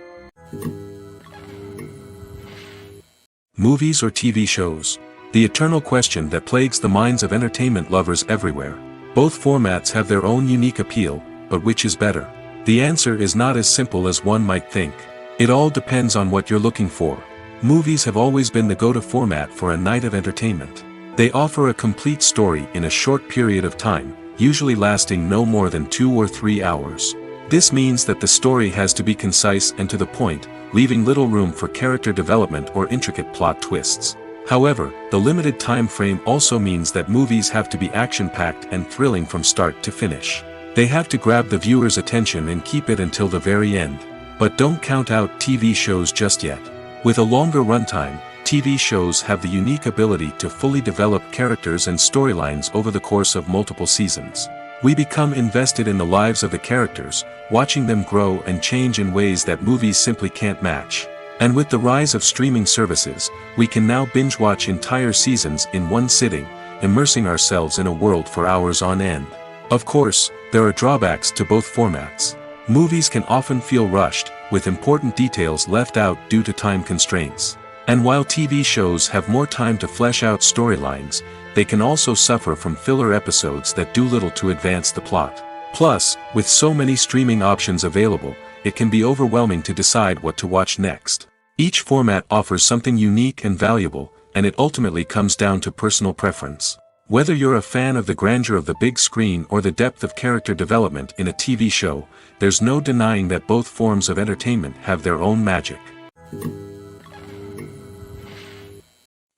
Movies or TV shows? The eternal question that plagues the minds of entertainment lovers everywhere. Both formats have their own unique appeal, but which is better? The answer is not as simple as one might think. It all depends on what you're looking for. Movies have always been the go-to format for a night of entertainment. They offer a complete story in a short period of time, usually lasting no more than 2 or 3 hours. This means that the story has to be concise and to the point, leaving little room for character development or intricate plot twists. However, the limited time frame also means that movies have to be action-packed and thrilling from start to finish. They have to grab the viewer's attention and keep it until the very end. But don't count out TV shows just yet. With a longer runtime, TV shows have the unique ability to fully develop characters and storylines over the course of multiple seasons. We become invested in the lives of the characters, watching them grow and change in ways that movies simply can't match. And with the rise of streaming services, we can now binge-watch entire seasons in one sitting, immersing ourselves in a world for hours on end. Of course, there are drawbacks to both formats. Movies can often feel rushed, with important details left out due to time constraints. And while TV shows have more time to flesh out storylines, they can also suffer from filler episodes that do little to advance the plot. Plus, with so many streaming options available, it can be overwhelming to decide what to watch next. Each format offers something unique and valuable, and it ultimately comes down to personal preference. Whether you're a fan of the grandeur of the big screen or the depth of character development in a TV show, there's no denying that both forms of entertainment have their own magic.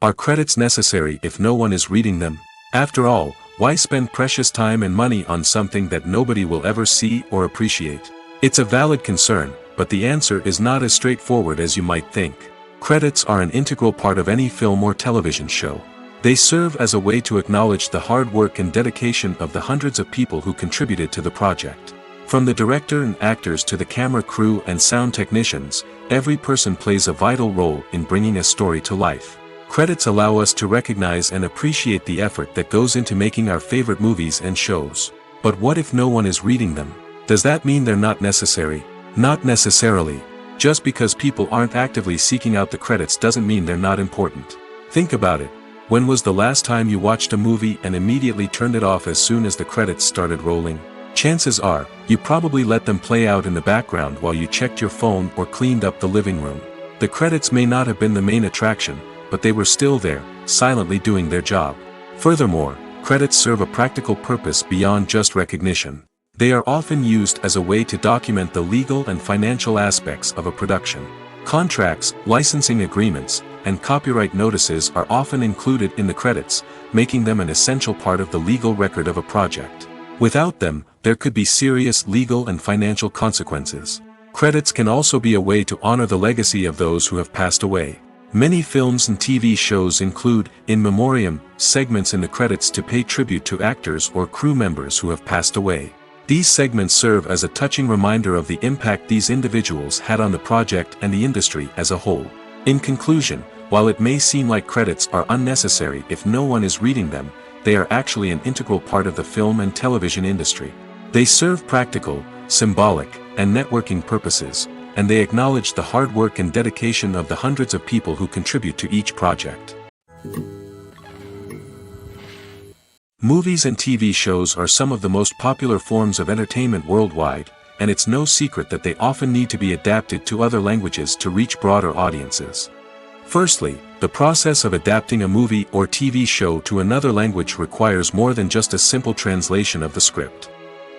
Are credits necessary if no one is reading them? After all, why spend precious time and money on something that nobody will ever see or appreciate? It's a valid concern, but the answer is not as straightforward as you might think. Credits are an integral part of any film or television show. They serve as a way to acknowledge the hard work and dedication of the hundreds of people who contributed to the project. From the director and actors to the camera crew and sound technicians, every person plays a vital role in bringing a story to life. Credits allow us to recognize and appreciate the effort that goes into making our favorite movies and shows. But what if no one is reading them? Does that mean they're not necessary? Not necessarily. Just because people aren't actively seeking out the credits doesn't mean they're not important. Think about it. When was the last time you watched a movie and immediately turned it off as soon as the credits started rolling? Chances are, you probably let them play out in the background while you checked your phone or cleaned up the living room. The credits may not have been the main attraction, but they were still there, silently doing their job. Furthermore, credits serve a practical purpose beyond just recognition. They are often used as a way to document the legal and financial aspects of a production. Contracts, licensing agreements, and copyright notices are often included in the credits, making them an essential part of the legal record of a project. Without them, there could be serious legal and financial consequences. Credits can also be a way to honor the legacy of those who have passed away. Many films and TV shows include, in memoriam, segments in the credits to pay tribute to actors or crew members who have passed away. These segments serve as a touching reminder of the impact these individuals had on the project and the industry as a whole. In conclusion, while it may seem like credits are unnecessary if no one is reading them, they are actually an integral part of the film and television industry. They serve practical, symbolic, and networking purposes, and they acknowledge the hard work and dedication of the hundreds of people who contribute to each project. Movies and TV shows are some of the most popular forms of entertainment worldwide, and it's no secret that they often need to be adapted to other languages to reach broader audiences. Firstly, the process of adapting a movie or TV show to another language requires more than just a simple translation of the script.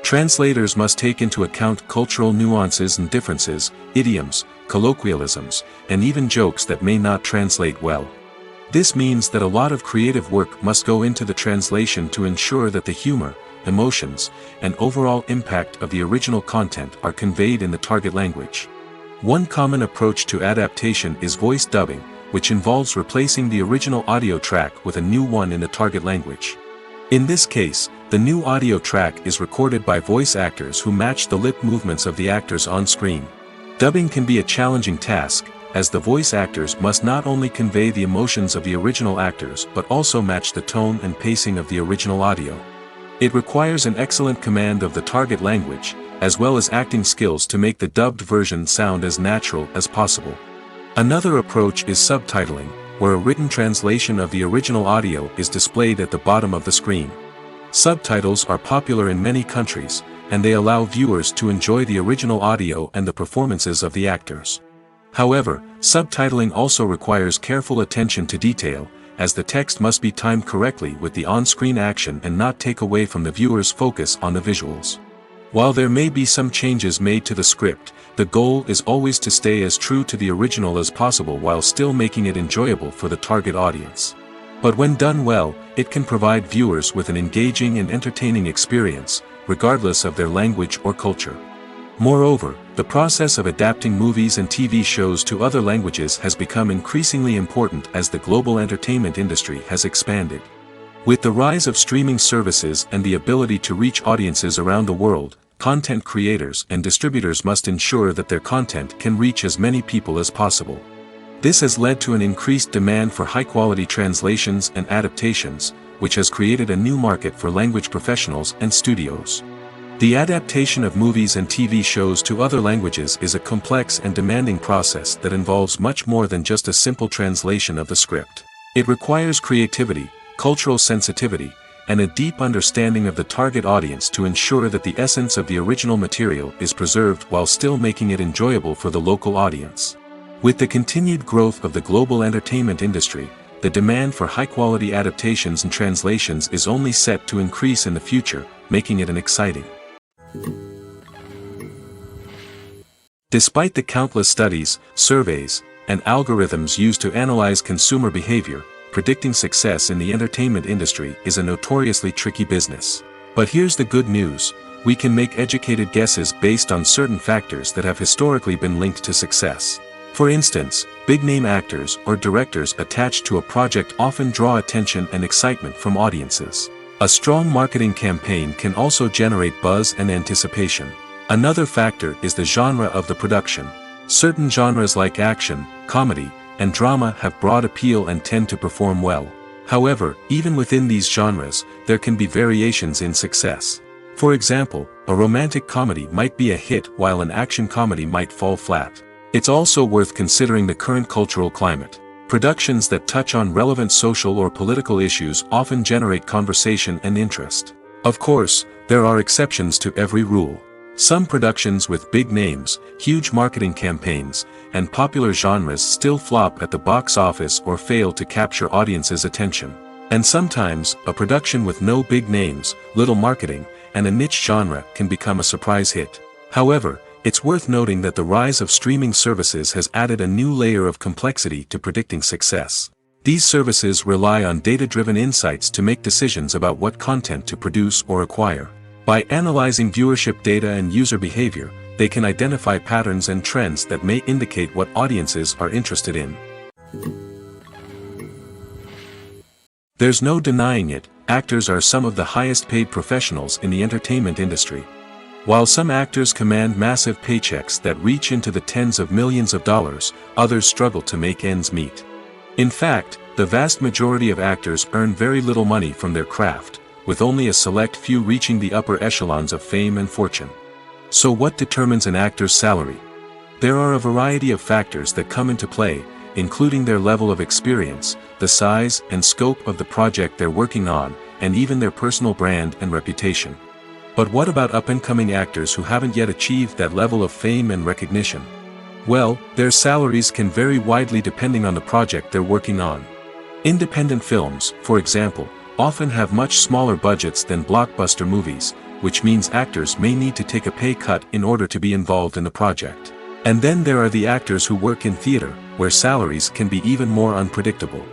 Translators must take into account cultural nuances and differences, idioms, colloquialisms, and even jokes that may not translate well. This means that a lot of creative work must go into the translation to ensure that the humor, emotions, and overall impact of the original content are conveyed in the target language. One common approach to adaptation is voice dubbing, which involves replacing the original audio track with a new one in the target language. In this case, the new audio track is recorded by voice actors who match the lip movements of the actors on screen. Dubbing can be a challenging task, as the voice actors must not only convey the emotions of the original actors but also match the tone and pacing of the original audio. It requires an excellent command of the target language, as well as acting skills to make the dubbed version sound as natural as possible. Another approach is subtitling, where a written translation of the original audio is displayed at the bottom of the screen. Subtitles are popular in many countries, and they allow viewers to enjoy the original audio and the performances of the actors. However, subtitling also requires careful attention to detail, as the text must be timed correctly with the on-screen action and not take away from the viewer's focus on the visuals. While there may be some changes made to the script, the goal is always to stay as true to the original as possible while still making it enjoyable for the target audience. But when done well, it can provide viewers with an engaging and entertaining experience, regardless of their language or culture. Moreover, the process of adapting movies and TV shows to other languages has become increasingly important as the global entertainment industry has expanded. With the rise of streaming services and the ability to reach audiences around the world, content creators and distributors must ensure that their content can reach as many people as possible. This has led to an increased demand for high-quality translations and adaptations, which has created a new market for language professionals and studios. The adaptation of movies and TV shows to other languages is a complex and demanding process that involves much more than just a simple translation of the script. It requires creativity, cultural sensitivity, and a deep understanding of the target audience to ensure that the essence of the original material is preserved while still making it enjoyable for the local audience. With the continued growth of the global entertainment industry, the demand for high-quality adaptations and translations is only set to increase in the future, making it an exciting. Despite the countless studies, surveys, and algorithms used to analyze consumer behavior, predicting success in the entertainment industry is a notoriously tricky business. But here's the good news: we can make educated guesses based on certain factors that have historically been linked to success. For instance, big-name actors or directors attached to a project often draw attention and excitement from audiences. A strong marketing campaign can also generate buzz and anticipation. Another factor is the genre of the production. Certain genres like action, comedy, and drama have broad appeal and tend to perform well. However, even within these genres, there can be variations in success. For example, a romantic comedy might be a hit while an action comedy might fall flat. It's also worth considering the current cultural climate. Productions that touch on relevant social or political issues often generate conversation and interest. Of course, there are exceptions to every rule. Some productions with big names, huge marketing campaigns, and popular genres still flop at the box office or fail to capture audiences' attention. And sometimes, a production with no big names, little marketing, and a niche genre can become a surprise hit. However, it's worth noting that the rise of streaming services has added a new layer of complexity to predicting success. These services rely on data-driven insights to make decisions about what content to produce or acquire. By analyzing viewership data and user behavior, they can identify patterns and trends that may indicate what audiences are interested in. There's no denying it, actors are some of the highest-paid professionals in the entertainment industry. While some actors command massive paychecks that reach into the tens of millions of dollars, others struggle to make ends meet. In fact, the vast majority of actors earn very little money from their craft, with only a select few reaching the upper echelons of fame and fortune. So what determines an actor's salary? There are a variety of factors that come into play, including their level of experience, the size and scope of the project they're working on, and even their personal brand and reputation. But what about up-and-coming actors who haven't yet achieved that level of fame and recognition? Well, their salaries can vary widely depending on the project they're working on. Independent films, for example, often have much smaller budgets than blockbuster movies, which means actors may need to take a pay cut in order to be involved in the project. And then there are the actors who work in theater, where salaries can be even more unpredictable.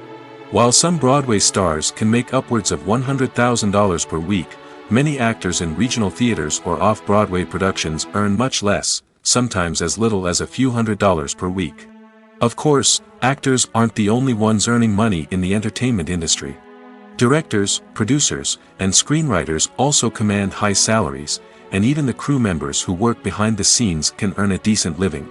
While some Broadway stars can make upwards of $100,000 per week, many actors in regional theaters or off-Broadway productions earn much less, sometimes as little as a few $100s per week. Of course, actors aren't the only ones earning money in the entertainment industry. Directors, producers, and screenwriters also command high salaries, and even the crew members who work behind the scenes can earn a decent living.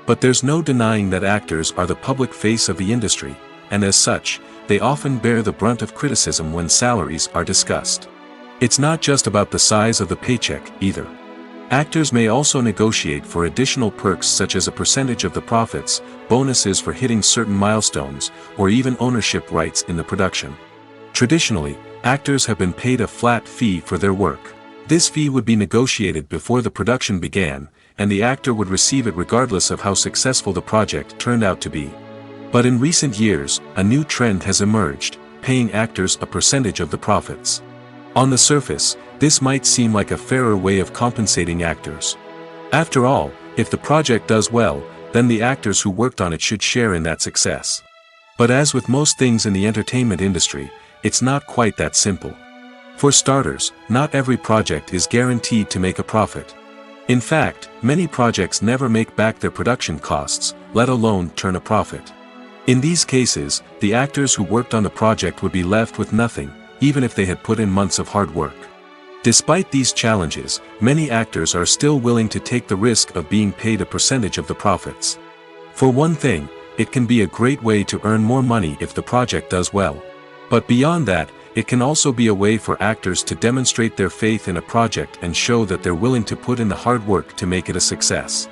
But there's no denying that actors are the public face of the industry, and as such, they often bear the brunt of criticism when salaries are discussed. It's not just about the size of the paycheck, either. Actors may also negotiate for additional perks such as a percentage of the profits, bonuses for hitting certain milestones, or even ownership rights in the production. Traditionally, actors have been paid a flat fee for their work. This fee would be negotiated before the production began, and the actor would receive it regardless of how successful the project turned out to be. But in recent years, a new trend has emerged, paying actors a percentage of the profits. On the surface, this might seem like a fairer way of compensating actors. After all, if the project does well, then the actors who worked on it should share in that success. But as with most things in the entertainment industry, it's not quite that simple. For starters, not every project is guaranteed to make a profit. In fact, many projects never make back their production costs, let alone turn a profit. In these cases, the actors who worked on the project would be left with nothing, even if they had put in months of hard work. Despite these challenges, many actors are still willing to take the risk of being paid a percentage of the profits. For one thing, It can be a great way to earn more money if the project does well. But beyond that, it can also be a way for actors to demonstrate their faith in a project and show that they're willing to put in the hard work to make it a success.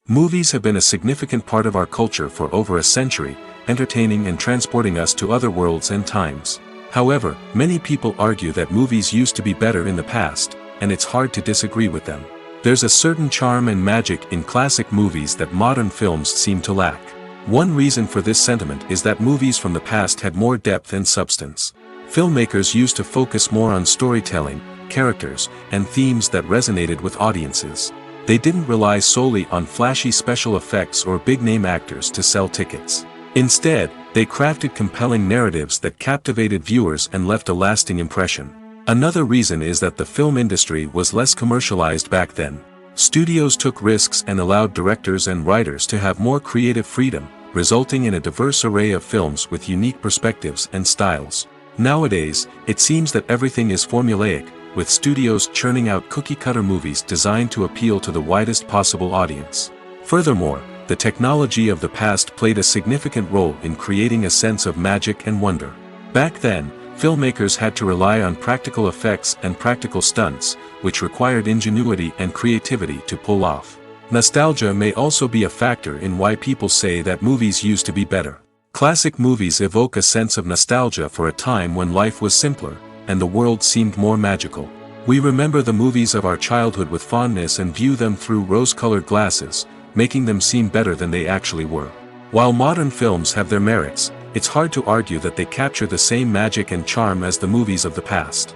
Movies have been a significant part of our culture for over a century, entertaining and transporting us to other worlds and times. However, many people argue that movies used to be better in the past, and it's hard to disagree with them. There's a certain charm and magic in classic movies that modern films seem to lack. One reason for this sentiment is that movies from the past had more depth and substance. Filmmakers used to focus more on storytelling, characters, and themes that resonated with audiences. They didn't rely solely on flashy special effects or big-name actors to sell tickets. Instead, they crafted compelling narratives that captivated viewers and left a lasting impression. Another reason is that the film industry was less commercialized back then. Studios took risks and allowed directors and writers to have more creative freedom, resulting in a diverse array of films with unique perspectives and styles. Nowadays, it seems that everything is formulaic, with studios churning out cookie-cutter movies designed to appeal to the widest possible audience. Furthermore, the technology of the past played a significant role in creating a sense of magic and wonder. Back then, filmmakers had to rely on practical effects and practical stunts, which required ingenuity and creativity to pull off. Nostalgia may also be a factor in why people say that movies used to be better. Classic movies evoke a sense of nostalgia for a time when life was simpler, and the world seemed more magical. We remember the movies of our childhood with fondness and view them through rose-colored glasses, making them seem better than they actually were. While modern films have their merits, it's hard to argue that they capture the same magic and charm as the movies of the past.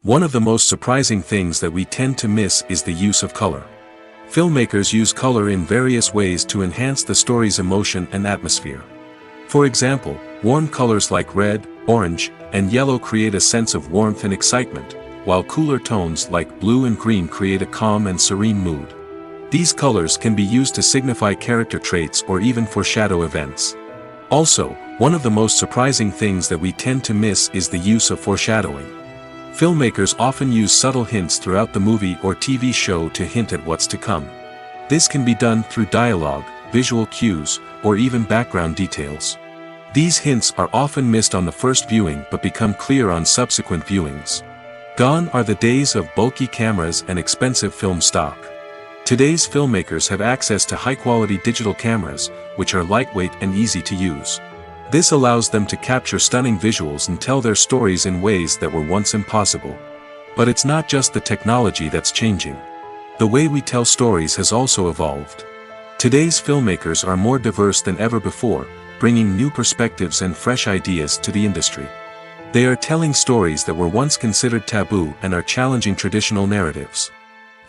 One of the most surprising things that we tend to miss is the use of color. Filmmakers use color in various ways to enhance the story's emotion and atmosphere. For example, warm colors like red, orange, and yellow create a sense of warmth and excitement, while cooler tones like blue and green create a calm and serene mood. These colors can be used to signify character traits or even foreshadow events. Also, one of the most surprising things that we tend to miss is the use of foreshadowing. Filmmakers often use subtle hints throughout the movie or TV show to hint at what's to come. This can be done through dialogue, visual cues, or even background details. These hints are often missed on the first viewing but become clear on subsequent viewings. Gone are the days of bulky cameras and expensive film stock. Today's filmmakers have access to high-quality digital cameras, which are lightweight and easy to use. This allows them to capture stunning visuals and tell their stories in ways that were once impossible. But it's not just the technology that's changing. The way we tell stories has also evolved. Today's filmmakers are more diverse than ever before, bringing new perspectives and fresh ideas to the industry. They are telling stories that were once considered taboo and are challenging traditional narratives.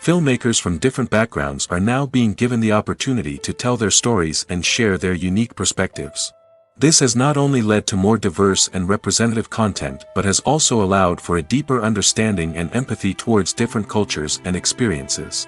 Filmmakers from different backgrounds are now being given the opportunity to tell their stories and share their unique perspectives. This has not only led to more diverse and representative content but has also allowed for a deeper understanding and empathy towards different cultures and experiences.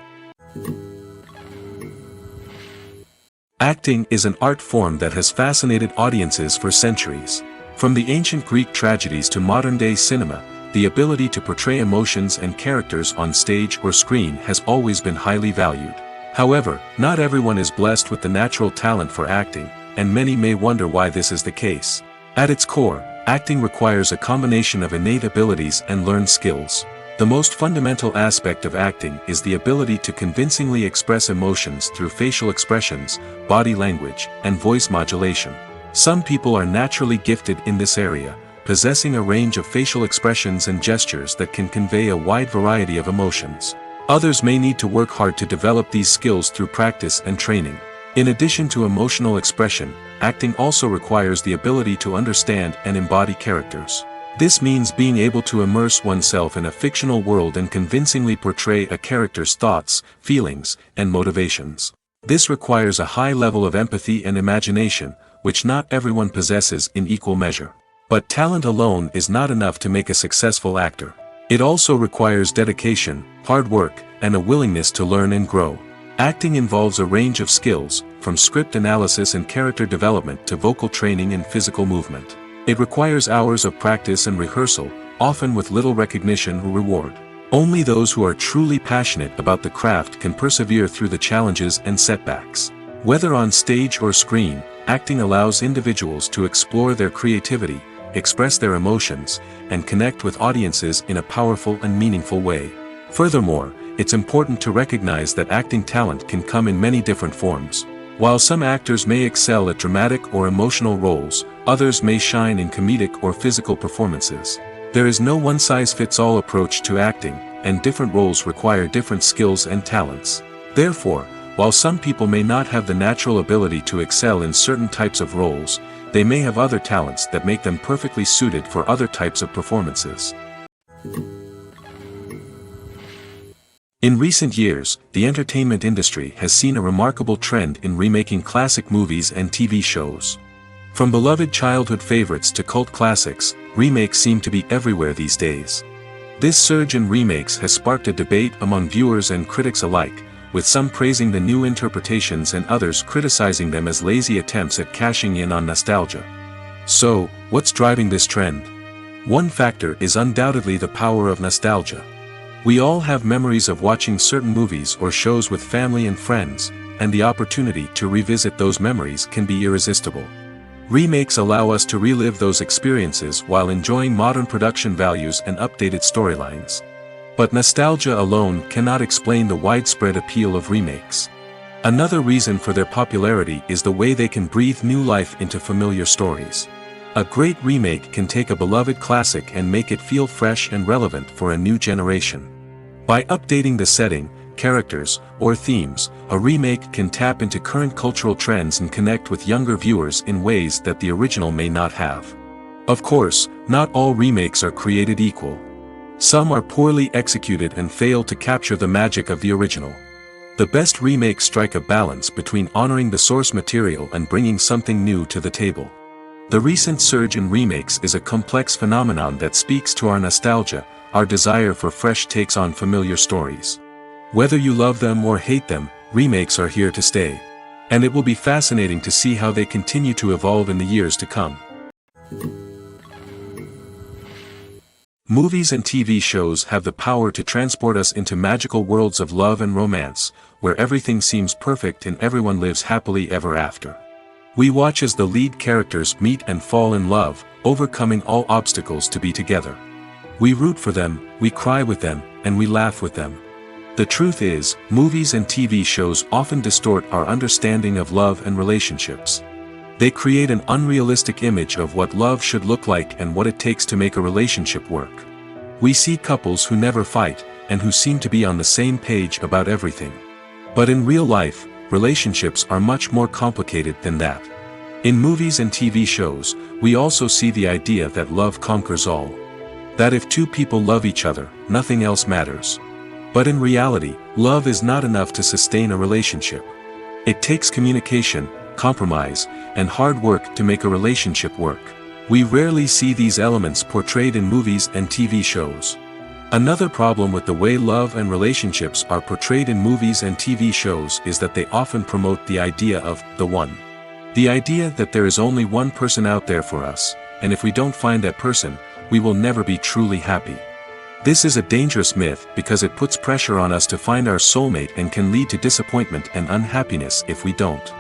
Acting is an art form that has fascinated audiences for centuries. From the ancient Greek tragedies to modern-day cinema, the ability to portray emotions and characters on stage or screen has always been highly valued. However, not everyone is blessed with the natural talent for acting, and many may wonder why this is the case. At its core, acting requires a combination of innate abilities and learned skills. The most fundamental aspect of acting is the ability to convincingly express emotions through facial expressions, body language, and voice modulation. Some people are naturally gifted in this area, possessing a range of facial expressions and gestures that can convey a wide variety of emotions. Others may need to work hard to develop these skills through practice and training. In addition to emotional expression, acting also requires the ability to understand and embody characters. This means being able to immerse oneself in a fictional world and convincingly portray a character's thoughts, feelings, and motivations. This requires a high level of empathy and imagination, which not everyone possesses in equal measure. But talent alone is not enough to make a successful actor. It also requires dedication, hard work, and a willingness to learn and grow. Acting involves a range of skills, from script analysis and character development to vocal training and physical movement. It requires hours of practice and rehearsal, often with little recognition or reward. Only those who are truly passionate about the craft can persevere through the challenges and setbacks. Whether on stage or screen, acting allows individuals to explore their creativity, express their emotions, and connect with audiences in a powerful and meaningful way. Furthermore, it's important to recognize that acting talent can come in many different forms. While some actors may excel at dramatic or emotional roles, others may shine in comedic or physical performances. There is no one-size-fits-all approach to acting, and different roles require different skills and talents. Therefore, while some people may not have the natural ability to excel in certain types of roles, they may have other talents that make them perfectly suited for other types of performances. In recent years, the entertainment industry has seen a remarkable trend in remaking classic movies and TV shows. From beloved childhood favorites to cult classics, remakes seem to be everywhere these days. This surge in remakes has sparked a debate among viewers and critics alike, with some praising the new interpretations and others criticizing them as lazy attempts at cashing in on nostalgia. So, what's driving this trend? One factor is undoubtedly the power of nostalgia. We all have memories of watching certain movies or shows with family and friends, and the opportunity to revisit those memories can be irresistible. Remakes allow us to relive those experiences while enjoying modern production values and updated storylines. But nostalgia alone cannot explain the widespread appeal of remakes. Another reason for their popularity is the way they can breathe new life into familiar stories. A great remake can take a beloved classic and make it feel fresh and relevant for a new generation. By updating the setting, characters, or themes, a remake can tap into current cultural trends and connect with younger viewers in ways that the original may not have. Of course, not all remakes are created equal. Some are poorly executed and fail to capture the magic of the original. The best remakes strike a balance between honoring the source material and bringing something new to the table. The recent surge in remakes is a complex phenomenon that speaks to our nostalgia, our desire for fresh takes on familiar stories. Whether you love them or hate them, remakes are here to stay. And it will be fascinating to see how they continue to evolve in the years to come. Movies and TV shows have the power to transport us into magical worlds of love and romance, where everything seems perfect and everyone lives happily ever after. We watch as the lead characters meet and fall in love, overcoming all obstacles to be together. We root for them, we cry with them, and we laugh with them. The truth is, movies and TV shows often distort our understanding of love and relationships. They create an unrealistic image of what love should look like and what it takes to make a relationship work. We see couples who never fight, and who seem to be on the same page about everything. But in real life, relationships are much more complicated than that. In movies and TV shows, we also see the idea that love conquers all. That if two people love each other, nothing else matters. But in reality, love is not enough to sustain a relationship. It takes communication, compromise, and hard work to make a relationship work. We rarely see these elements portrayed in movies and TV shows. Another problem with the way love and relationships are portrayed in movies and TV shows is that they often promote the idea of the one. The idea that there is only one person out there for us, and if we don't find that person, we will never be truly happy. This is a dangerous myth because it puts pressure on us to find our soulmate and can lead to disappointment and unhappiness if we don't.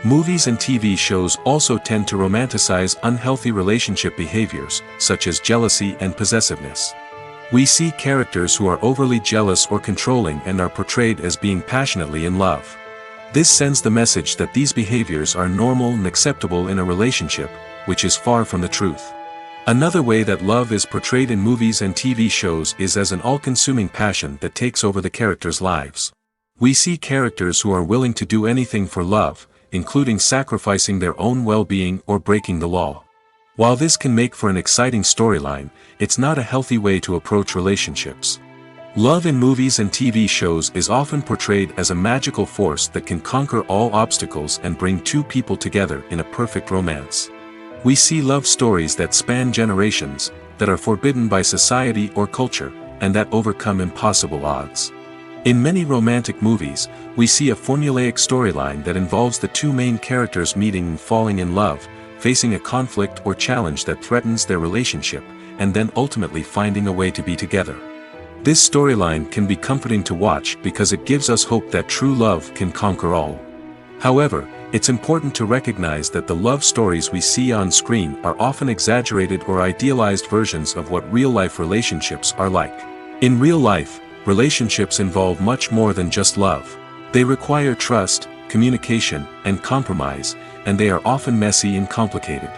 Movies and TV shows also tend to romanticize unhealthy relationship behaviors, such as jealousy and possessiveness. We see characters who are overly jealous or controlling and are portrayed as being passionately in love. This sends the message that these behaviors are normal and acceptable in a relationship, which is far from the truth. Another way that love is portrayed in movies and TV shows is as an all-consuming passion that takes over the characters' lives. We see characters who are willing to do anything for love, including sacrificing their own well-being or breaking the law. While this can make for an exciting storyline, it's not a healthy way to approach relationships. Love in movies and TV shows is often portrayed as a magical force that can conquer all obstacles and bring two people together in a perfect romance. We see love stories that span generations, that are forbidden by society or culture, and that overcome impossible odds. In many romantic movies, we see a formulaic storyline that involves the two main characters meeting and falling in love, facing a conflict or challenge that threatens their relationship, and then ultimately finding a way to be together. This storyline can be comforting to watch because it gives us hope that true love can conquer all. However, it's important to recognize that the love stories we see on screen are often exaggerated or idealized versions of what real-life relationships are like. In real life, relationships involve much more than just love. They require trust, communication, and compromise, and they are often messy and complicated.